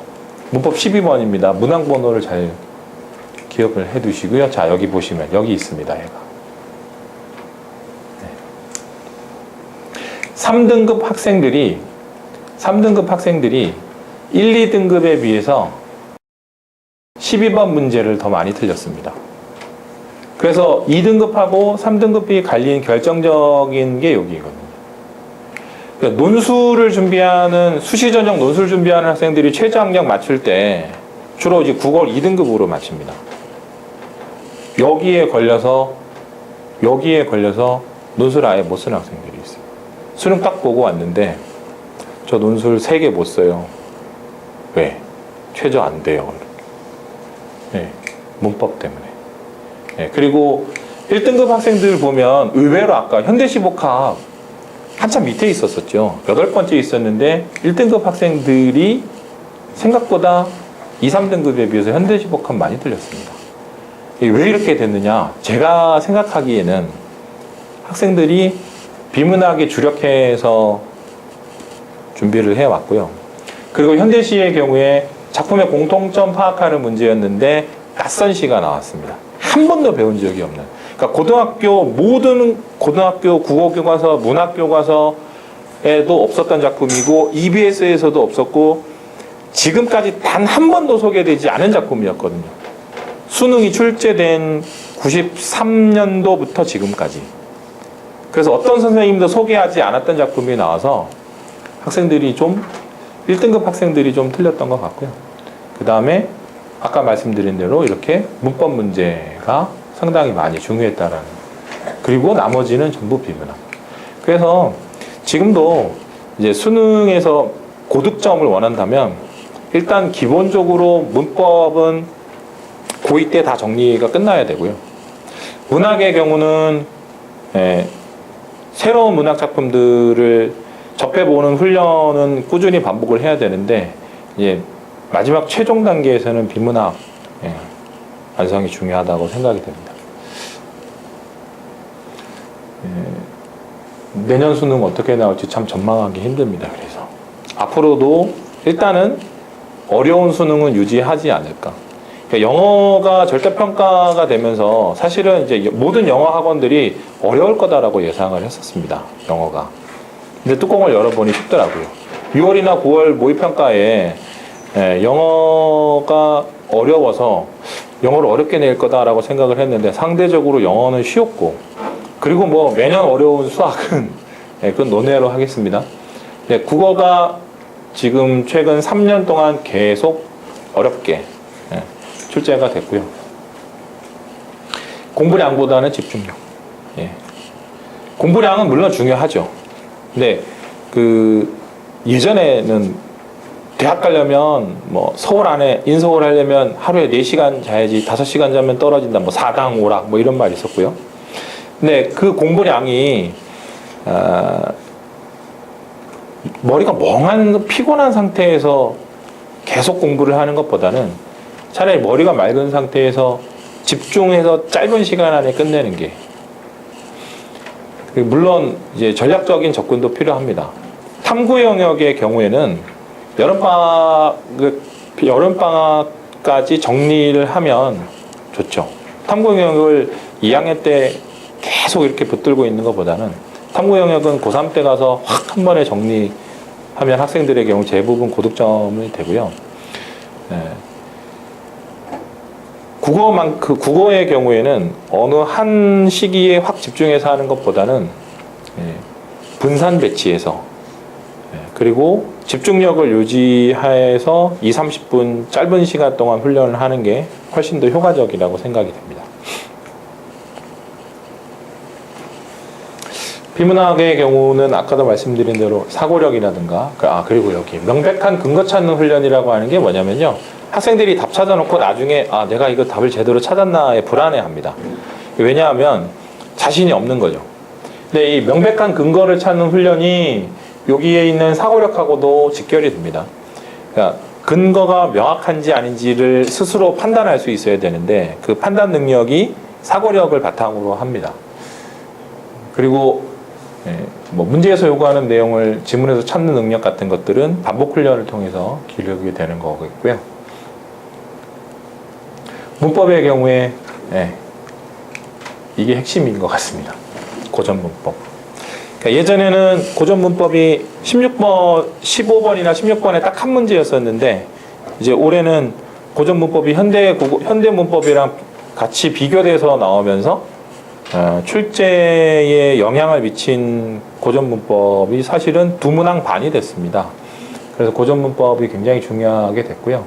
12번입니다. 문항 번호를 잘 기억을 해 두시고요. 자, 여기 보시면 여기 있습니다, 얘가. 3등급 학생들이 1, 2등급에 비해서 12번 문제를 더 많이 틀렸습니다. 그래서 2등급하고 3등급이 갈린 결정적인 게 여기거든요. 그러니까 논술을 준비하는, 수시 전형 논술 준비하는 학생들이 최저학력 맞출 때 주로 이제 국어 2등급으로 맞춥니다. 여기에 걸려서 논술 아예 못 쓰는 학생들이 있어요. 수능 딱 보고 왔는데 저 논술 3개 못 써요. 왜? 최저 안 돼요. 네, 문법 때문에. 네, 그리고 1등급 학생들 보면 의외로 아까 현대시 복합 한참 밑에 있었었죠. 8번째 있었는데 1등급 학생들이 생각보다 2, 3등급에 비해서 현대시 복합 많이 틀렸습니다. 왜 이렇게 됐느냐? 제가 생각하기에는 학생들이 비문학에 주력해서 준비를 해왔고요. 그리고 현대시의 경우에 작품의 공통점 파악하는 문제였는데 낯선 시가 나왔습니다. 한 번도 배운 적이 없는. 그러니까 고등학교 모든 고등학교 국어교과서, 문학교과서에도 없었던 작품이고 EBS에서도 없었고 지금까지 단 한 번도 소개되지 않은 작품이었거든요. 수능이 출제된 93년도부터 지금까지. 그래서 어떤 선생님도 소개하지 않았던 작품이 나와서 학생들이 좀 1등급 학생들이 좀 틀렸던 것 같고요. 그 다음에 아까 말씀드린 대로 이렇게 문법 문제가 상당히 많이 중요했다라는. 그리고 나머지는 전부 비문학. 그래서 지금도 이제 수능에서 고득점을 원한다면 일단 기본적으로 문법은 고2 때 다 정리가 끝나야 되고요. 문학의 경우는 새로운 문학 작품들을 접해보는 훈련은 꾸준히 반복을 해야 되는데 이제 마지막 최종 단계에서는 비문학 완성이 중요하다고 생각이 됩니다. 내년 수능 어떻게 나올지 참 전망하기 힘듭니다. 그래서 앞으로도 일단은 어려운 수능은 유지하지 않을까. 그러니까 영어가 절대평가가 되면서 사실은 이제 모든 영어 학원들이 어려울 거다라고 예상을 했었습니다. 영어가. 근데 뚜껑을 열어보니 쉽더라고요. 6월이나 9월 모의평가에 영어가 어려워서 영어를 어렵게 낼 거다라고 생각을 했는데 상대적으로 영어는 쉬웠고 그리고 뭐 매년 어려운 수학은 그건 논외로 하겠습니다. 국어가 지금 최근 3년 동안 계속 어렵게 출제가 됐고요. 공부량보다는 집중력. 공부량은 물론 중요하죠. 근데 예전에는 대학 가려면 뭐 서울 안에 인서울 하려면 하루에 4시간 자야지 5시간 자면 떨어진다. 뭐 4강 오락 뭐 이런 말이 있었고요. 근데 그 공부량이 머리가 멍한 피곤한 상태에서 계속 공부를 하는 것보다는 차라리 머리가 맑은 상태에서 집중해서 짧은 시간 안에 끝내는 게 물론 이제 전략적인 접근도 필요합니다. 탐구 영역의 경우에는 여름방학까지 정리를 하면 좋죠. 탐구 영역을 2학년 때 계속 이렇게 붙들고 있는 것보다는 탐구 영역은 고3 때 가서 확 한 번에 정리하면 학생들의 경우 대부분 고득점이 되고요. 국어의 경우에는 어느 한 시기에 확 집중해서 하는 것보다는 분산 배치해서 그리고 집중력을 유지해서 20-30분 짧은 시간 동안 훈련을 하는 게 훨씬 더 효과적이라고 생각이 됩니다. 비문학의 경우는 아까도 말씀드린 대로 사고력이라든가 그리고 여기 명백한 근거 찾는 훈련이라고 하는 게 뭐냐면요. 학생들이 답 찾아놓고 나중에 내가 이거 답을 제대로 찾았나에 불안해합니다. 왜냐하면 자신이 없는 거죠. 근데 이 명백한 근거를 찾는 훈련이 여기에 있는 사고력하고도 직결이 됩니다. 그러니까 근거가 명확한지 아닌지를 스스로 판단할 수 있어야 되는데 그 판단 능력이 사고력을 바탕으로 합니다. 그리고 뭐 문제에서 요구하는 내용을 지문에서 찾는 능력 같은 것들은 반복 훈련을 통해서 기르게 되는 거겠고요. 문법의 경우에 이게 핵심인 것 같습니다. 고전 문법. 그러니까 예전에는 고전 문법이 15번이나 16번에 딱 한 문제였었는데 이제 올해는 고전 문법이 현대 문법이랑 같이 비교돼서 나오면서 출제에 영향을 미친 고전 문법이 사실은 두문항 반이 됐습니다. 그래서 고전 문법이 굉장히 중요하게 됐고요.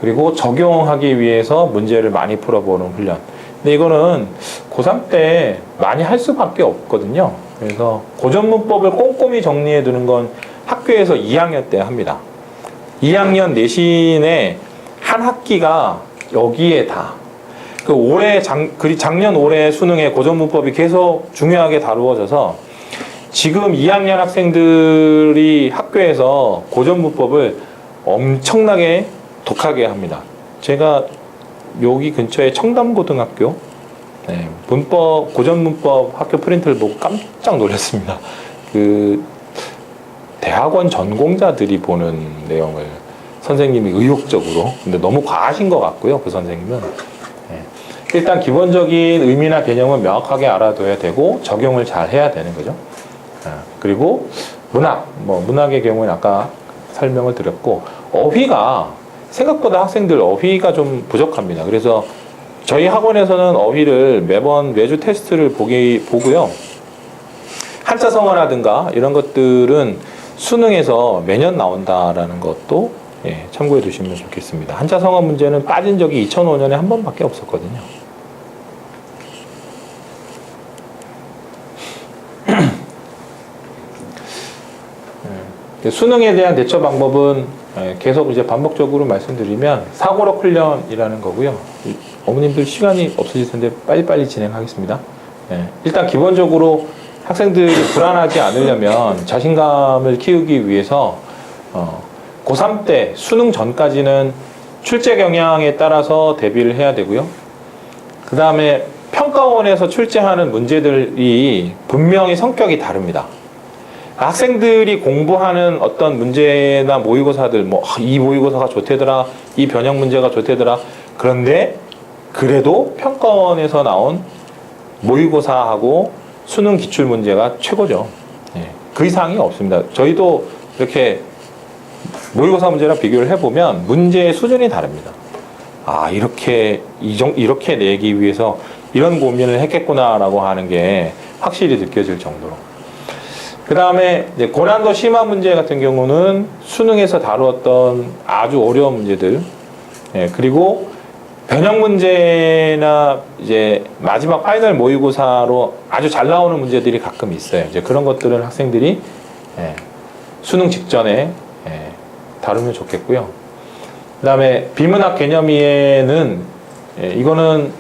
그리고 적용하기 위해서 문제를 많이 풀어보는 훈련. 근데 이거는 고3 때 많이 할 수밖에 없거든요. 그래서 고전 문법을 꼼꼼히 정리해 두는 건 학교에서 2학년 때 합니다. 2학년 내신에 한 학기가 여기에 다. 작년 올해 수능에 고전 문법이 계속 중요하게 다루어져서 지금 2학년 학생들이 학교에서 고전 문법을 엄청나게 독하게 합니다. 제가 여기 근처에 청담고등학교 고전 문법 학교 프린트를 보고 깜짝 놀랐습니다. 대학원 전공자들이 보는 내용을 선생님이 의욕적으로, 근데 너무 과하신 것 같고요, 그 선생님은. 일단 기본적인 의미나 개념은 명확하게 알아둬야 되고 적용을 잘 해야 되는 거죠. 그리고 문학의 경우는 아까 설명을 드렸고, 어휘가 생각보다 학생들 어휘가 좀 부족합니다. 그래서 저희 학원에서는 어휘를 매주 테스트를 보고요. 한자 성어라든가 이런 것들은 수능에서 매년 나온다라는 것도 참고해 두시면 좋겠습니다. 한자 성어 문제는 빠진 적이 2005년에 한 번밖에 없었거든요. 수능에 대한 대처 방법은 계속 이제 반복적으로 말씀드리면 사고력 훈련이라는 거고요. 어머님들 시간이 없으실 텐데 빨리빨리 진행하겠습니다. 일단 기본적으로 학생들이 불안하지 않으려면 자신감을 키우기 위해서 고3 때 수능 전까지는 출제 경향에 따라서 대비를 해야 되고요. 그 다음에 평가원에서 출제하는 문제들이 분명히 성격이 다릅니다. 학생들이 공부하는 어떤 문제나 모의고사들, 이 모의고사가 좋대더라, 이 변형 문제가 좋대더라. 그런데 그래도 평가원에서 나온 모의고사하고 수능 기출 문제가 최고죠. 그 이상이 없습니다. 저희도 이렇게 모의고사 문제랑 비교를 해보면 문제의 수준이 다릅니다. 이렇게 내기 위해서 이런 고민을 했겠구나라고 하는 게 확실히 느껴질 정도로. 그 다음에 고난도 심화 문제 같은 경우는 수능에서 다루었던 아주 어려운 문제들, 그리고 변형 문제나 이제 마지막 파이널 모의고사로 아주 잘 나오는 문제들이 가끔 있어요. 이제 그런 것들은 학생들이 수능 직전에 다루면 좋겠고요. 그 다음에 비문학 개념이에는 이거는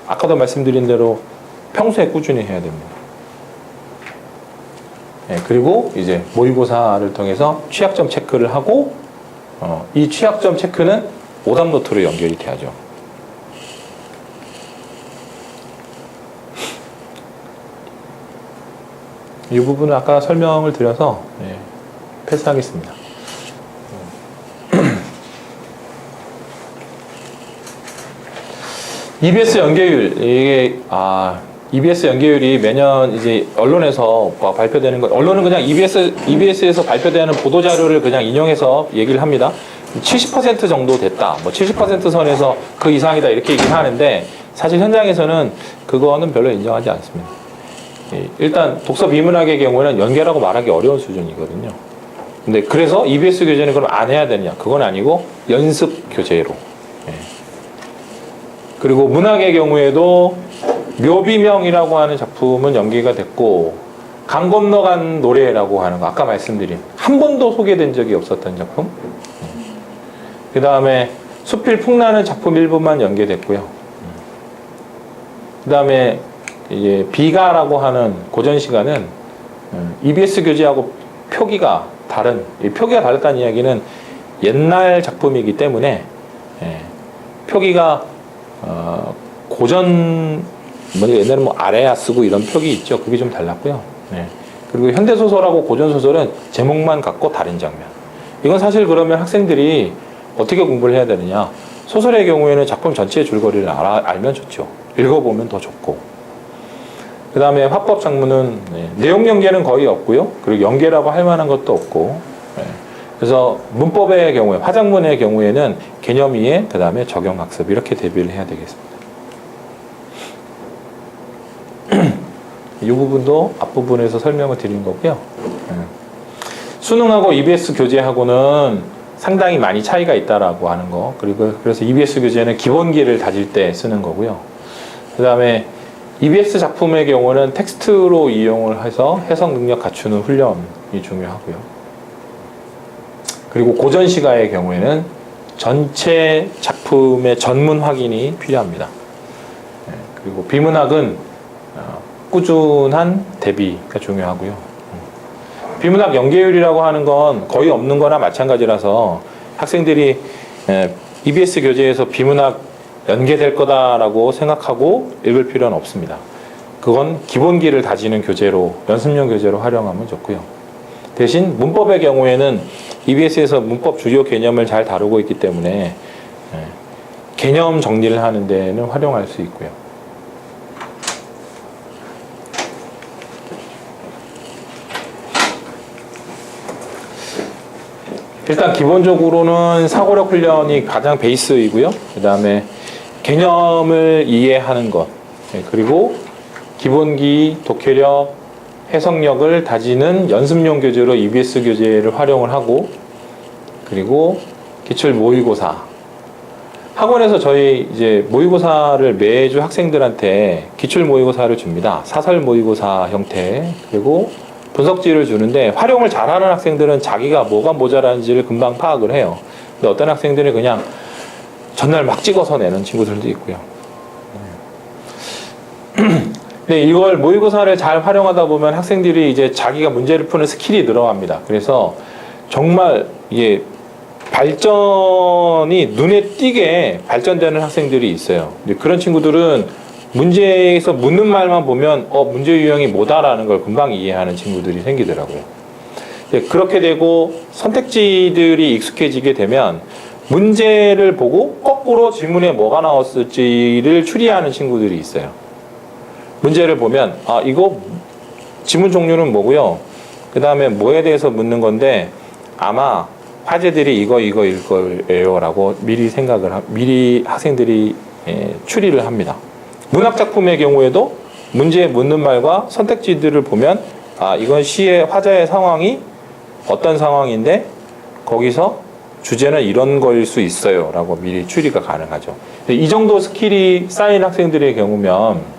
아까도 말씀드린 대로 평소에 꾸준히 해야 됩니다. 그리고 이제 모의고사를 통해서 취약점 체크를 하고 이 취약점 체크는 오답 노트로 연결이 돼야죠. 이 부분은 아까 설명을 드려서 패스하겠습니다. EBS 연계율, 이게 EBS 연계율이 매년 이제 언론에서 발표되는 것, 언론은 그냥 EBS에서 발표되는 보도 자료를 그냥 인용해서 얘기를 합니다. 70% 정도 됐다, 70% 선에서 그 이상이다 이렇게 얘기를 하는데 사실 현장에서는 그거는 별로 인정하지 않습니다. 일단 독서 비문학의 경우에는 연계라고 말하기 어려운 수준이거든요. 근데 그래서 EBS 교재는 그럼 안 해야 되느냐? 그건 아니고 연습 교재로. 그리고 문학의 경우에도 묘비명이라고 하는 작품은 연기가 됐고, 강 건너간 노래라고 하는 거, 아까 말씀드린 한 번도 소개된 적이 없었던 작품. 그 다음에 수필 풍나는 작품 일부만 연계됐고요. 그 다음에 이제 비가라고 하는 고전 시가는 EBS 교재하고 표기가 다르다는 이야기는 옛날 작품이기 때문에 표기가 고전 옛날에 아래야 쓰고 이런 표기 있죠. 그게 좀 달랐고요. 그리고 현대소설하고 고전소설은 제목만 갖고 다른 장면. 이건 사실 그러면 학생들이 어떻게 공부를 해야 되느냐. 소설의 경우에는 작품 전체의 줄거리를 알면 좋죠. 읽어보면 더 좋고. 그 다음에 화법 작문은 내용 연계는 거의 없고요. 그리고 연계라고 할 만한 것도 없고. 그래서 문법의 경우에, 화작문의 경우에는 개념 이해, 그 다음에 적용 학습 이렇게 대비를 해야 되겠습니다. 이 부분도 앞부분에서 설명을 드린 거고요. 수능하고 EBS 교재하고는 상당히 많이 차이가 있다라고 하는 거. 그리고 그래서 EBS 교재는 기본기를 다질 때 쓰는 거고요. 그 다음에 EBS 작품의 경우는 텍스트로 이용을 해서 해석 능력 갖추는 훈련이 중요하고요. 그리고 고전 시가의 경우에는 전체 작품의 전문 확인이 필요합니다. 그리고 비문학은 꾸준한 대비가 중요하고요. 비문학 연계율이라고 하는 건 거의 없는 거나 마찬가지라서 학생들이 EBS 교재에서 비문학 연계될 거다라고 생각하고 읽을 필요는 없습니다. 그건 기본기를 다지는 교재로, 연습용 교재로 활용하면 좋고요. 대신 문법의 경우에는 EBS에서 문법 주요 개념을 잘 다루고 있기 때문에 개념 정리를 하는 데는 활용할 수 있고요. 일단 기본적으로는 사고력 훈련이 가장 베이스이고요. 그 다음에 개념을 이해하는 것, 그리고 기본기, 독해력, 해석력을 다지는 연습용 교재로 EBS 교재를 활용을 하고, 그리고 기출 모의고사. 학원에서 저희 이제 모의고사를 매주 학생들한테 기출 모의고사를 줍니다. 사설 모의고사 형태. 그리고 분석지를 주는데 활용을 잘하는 학생들은 자기가 뭐가 모자라는지를 금방 파악을 해요. 근데 어떤 학생들은 그냥 전날 막 찍어서 내는 친구들도 있고요. 근데 이걸 모의고사를 잘 활용하다 보면 학생들이 이제 자기가 문제를 푸는 스킬이 늘어갑니다. 그래서 정말 이게 발전이 눈에 띄게 발전되는 학생들이 있어요. 근데 그런 친구들은 문제에서 묻는 말만 보면 문제 유형이 뭐다라는 걸 금방 이해하는 친구들이 생기더라고요. 그렇게 되고 선택지들이 익숙해지게 되면 문제를 보고 거꾸로 질문에 뭐가 나왔을지를 추리하는 친구들이 있어요. 문제를 보면 이거 지문 종류는 뭐고요. 그 다음에 뭐에 대해서 묻는 건데 아마 화제들이 이거일 거예요 라고 미리 학생들이 추리를 합니다. 문학작품의 경우에도 문제에 묻는 말과 선택지들을 보면 이건 시의 화자의 상황이 어떤 상황인데 거기서 주제는 이런 거일 수 있어요 라고 미리 추리가 가능하죠. 이 정도 스킬이 쌓인 학생들의 경우면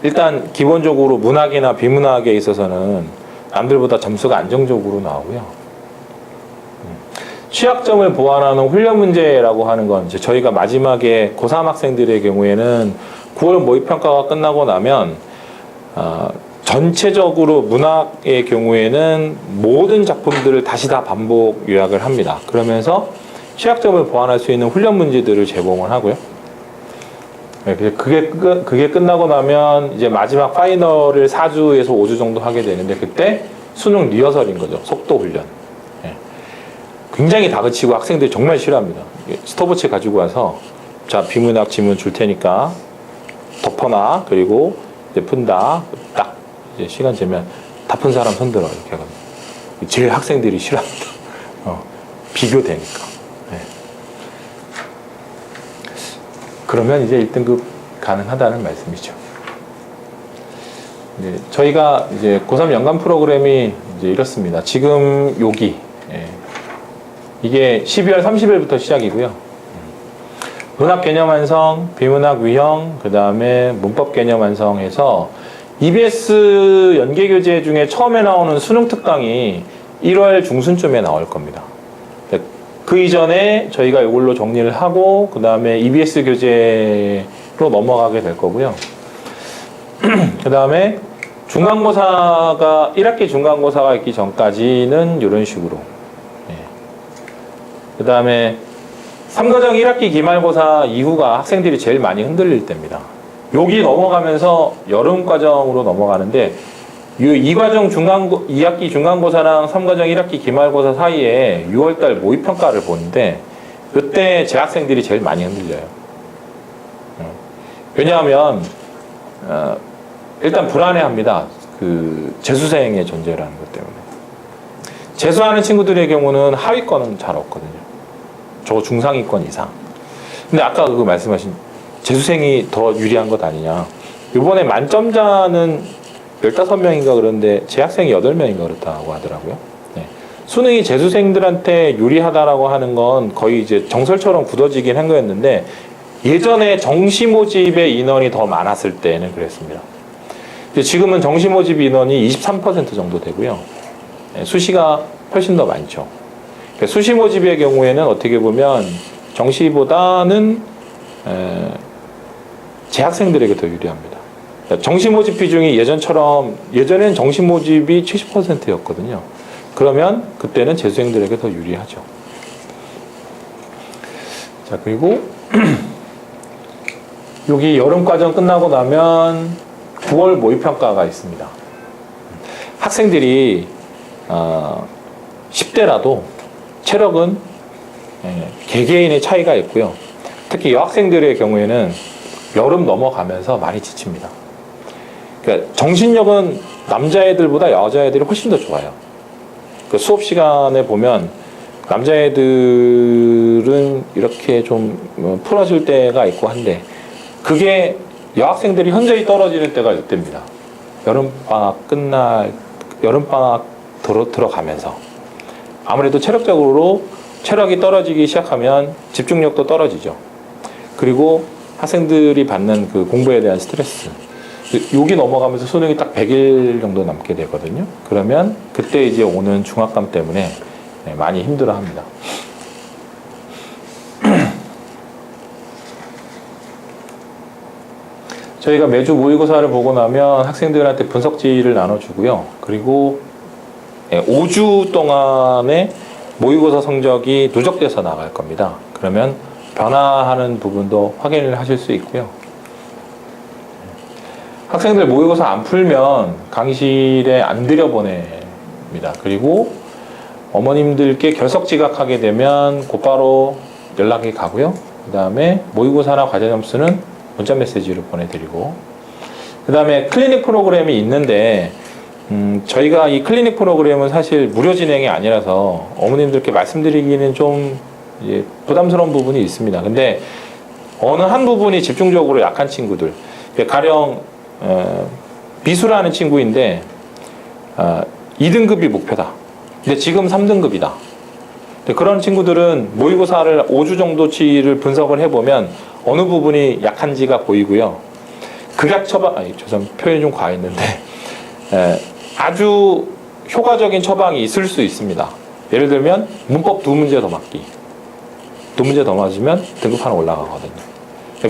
일단 기본적으로 문학이나 비문학에 있어서는 남들보다 점수가 안정적으로 나오고요. 취약점을 보완하는 훈련 문제라고 하는 건 이제 저희가 마지막에 고3 학생들의 경우에는 9월 모의평가가 끝나고 나면 전체적으로 문학의 경우에는 모든 작품들을 다시 다 반복 요약을 합니다. 그러면서 취약점을 보완할 수 있는 훈련 문제들을 제공을 하고요. 그게 끝나고 나면 이제 마지막 파이널을 4주에서 5주 정도 하게 되는데 그때 수능 리허설인 거죠. 속도 훈련. 굉장히 다그치고 학생들이 정말 싫어합니다. 스톱워치 가지고 와서 자 비문학 지문 줄 테니까 덮어놔. 그리고 이제 푼다. 딱 이제 시간 재면 다 푼 사람 손들어 이렇게 하거든요. 제일 학생들이 싫어합니다. 비교되니까. 네. 그러면 이제 1등급 가능하다는 말씀이죠. 네, 저희가 이제 고3 연간 프로그램이 이제 이렇습니다. 지금 여기 이게 12월 30일부터 시작이고요. 문학 개념 완성, 비문학 위형, 그 다음에 문법 개념 완성해서 EBS 연계 교재 중에 처음에 나오는 수능 특강이 1월 중순쯤에 나올 겁니다. 그 이전에 저희가 이걸로 정리를 하고 그 다음에 EBS 교재로 넘어가게 될 거고요. 그 다음에 중간고사가 1학기 중간고사가 있기 전까지는 이런 식으로. 그 다음에 3과정 1학기 기말고사 이후가 학생들이 제일 많이 흔들릴 때입니다. 여기 넘어가면서 여름과정으로 넘어가는데 이 2학기 중간고사랑 3과정 1학기 기말고사 사이에 6월달 모의평가를 보는데 그때 재학생들이 제일 많이 흔들려요. 왜냐하면 일단 불안해합니다. 그 재수생의 존재라는 것 때문에. 재수하는 친구들의 경우는 하위권은 잘 없거든요. 저 중상위권 이상. 근데 아까 그거 말씀하신 재수생이 더 유리한 것 아니냐. 이번에 만점자는 15명인가 그런데 재학생이 8명인가 그렇다고 하더라고요. 네. 수능이 재수생들한테 유리하다라고 하는 건 거의 이제 정설처럼 굳어지긴 한 거였는데 예전에 정시 모집의 인원이 더 많았을 때는 그랬습니다. 지금은 정시 모집 인원이 23% 정도 되고요. 수시가 훨씬 더 많죠. 수시 모집의 경우에는 어떻게 보면 정시보다는 재학생들에게 더 유리합니다. 정시 모집 비중이 예전엔 정시 모집이 70%였거든요. 그러면 그때는 재수생들에게 더 유리하죠. 자, 그리고 여기 여름과정 끝나고 나면 9월 모의평가가 있습니다. 학생들이 10대라도 체력은 개개인의 차이가 있고요. 특히 여학생들의 경우에는 여름 넘어가면서 많이 지칩니다. 그러니까 정신력은 남자애들보다 여자애들이 훨씬 더 좋아요. 그 수업 시간에 보면 남자애들은 이렇게 좀 풀어줄 때가 있고 한데 그게 여학생들이 현저히 떨어지는 때가 이때입니다. 여름방학 들어가면서 아무래도 체력이 떨어지기 시작하면 집중력도 떨어지죠. 그리고 학생들이 받는 그 공부에 대한 스트레스 여기 넘어가면서 수능이 딱 100일 정도 남게 되거든요. 그러면 그때 이제 오는 중압감 때문에 많이 힘들어 합니다. 저희가 매주 모의고사를 보고 나면 학생들한테 분석지를 나눠주고요. 그리고 5주 동안에 모의고사 성적이 누적돼서 나갈 겁니다. 그러면 변화하는 부분도 확인을 하실 수 있고요. 학생들 모의고사 안 풀면 강의실에 안 들여보냅니다. 그리고 어머님들께 결석 지각하게 되면 곧바로 연락이 가고요. 그 다음에 모의고사나 과제 점수는 문자 메시지로 보내드리고, 그 다음에 클리닉 프로그램이 있는데 저희가 이 클리닉 프로그램은 사실 무료 진행이 아니라서 어머님들께 말씀드리기는 좀 부담스러운 부분이 있습니다. 근데 어느 한 부분이 집중적으로 약한 친구들, 가령 미술하는 친구인데 2등급이 목표다. 근데 지금 3등급이다. 그런 친구들은 모의고사를 5주 정도치를 분석을 해보면 어느 부분이 약한지가 보이고요. 극약 처방, 죄송합니다. 표현이 좀 과했는데 아주 효과적인 처방이 있을 수 있습니다. 예를 들면 문법 2문제 더 맞기. 2문제 더 맞으면 등급 하나 올라가거든요.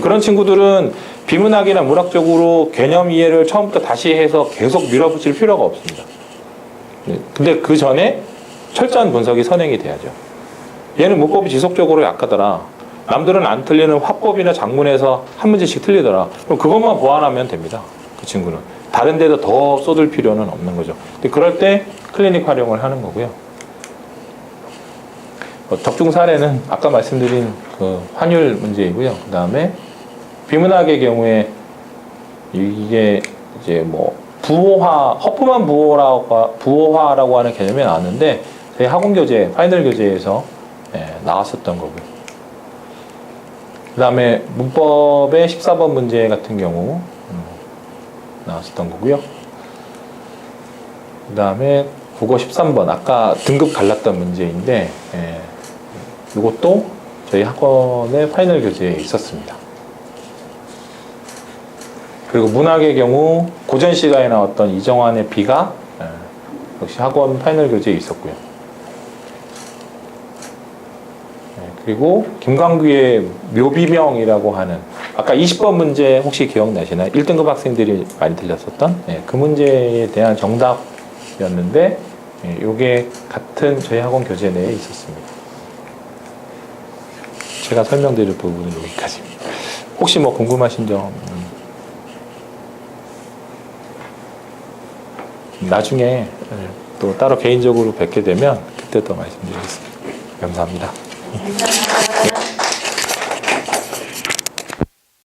그런 친구들은 비문학이나 문학적으로 개념 이해를 처음부터 다시 해서 계속 밀어붙일 필요가 없습니다. 근데 그 전에 철저한 분석이 선행이 돼야죠. 얘는 문법이 지속적으로 약하더라. 남들은 안 틀리는 화법이나 작문에서 한 문제씩 틀리더라. 그럼 그것만 보완하면 됩니다. 그 친구는. 다른 데도 더 쏟을 필요는 없는 거죠. 근데 그럴 때 클리닉 활용을 하는 거고요. 적중 사례는 아까 말씀드린 그 환율 문제이고요. 그 다음에 비문학의 경우에 이게 이제 뭐 부호화, 허프만 부호화라고 하는 개념이 나왔는데 저희 학원 교재, 파이널 교재에서 나왔었던 거고요. 그 다음에 문법의 14번 문제 같은 경우 나왔었던 거고요. 그 다음에 국어 13번, 아까 등급 갈랐던 문제인데 이것도 저희 학원의 파이널 교재에 있었습니다. 그리고 문학의 경우 고전 시가에 나왔던 이정환의 비가 역시 학원 파이널 교재에 있었고요. 그리고 김광규의 묘비명이라고 하는 아까 20번 문제 혹시 기억나시나요? 1등급 학생들이 많이 들렸었던 그 문제에 대한 정답이었는데 이게 같은 저희 학원 교재 내에 있었습니다. 제가 설명드릴 부분은 여기까지입니다. 혹시 뭐 궁금하신 점 나중에 또 따로 개인적으로 뵙게 되면 그때 또 말씀드리겠습니다. 감사합니다.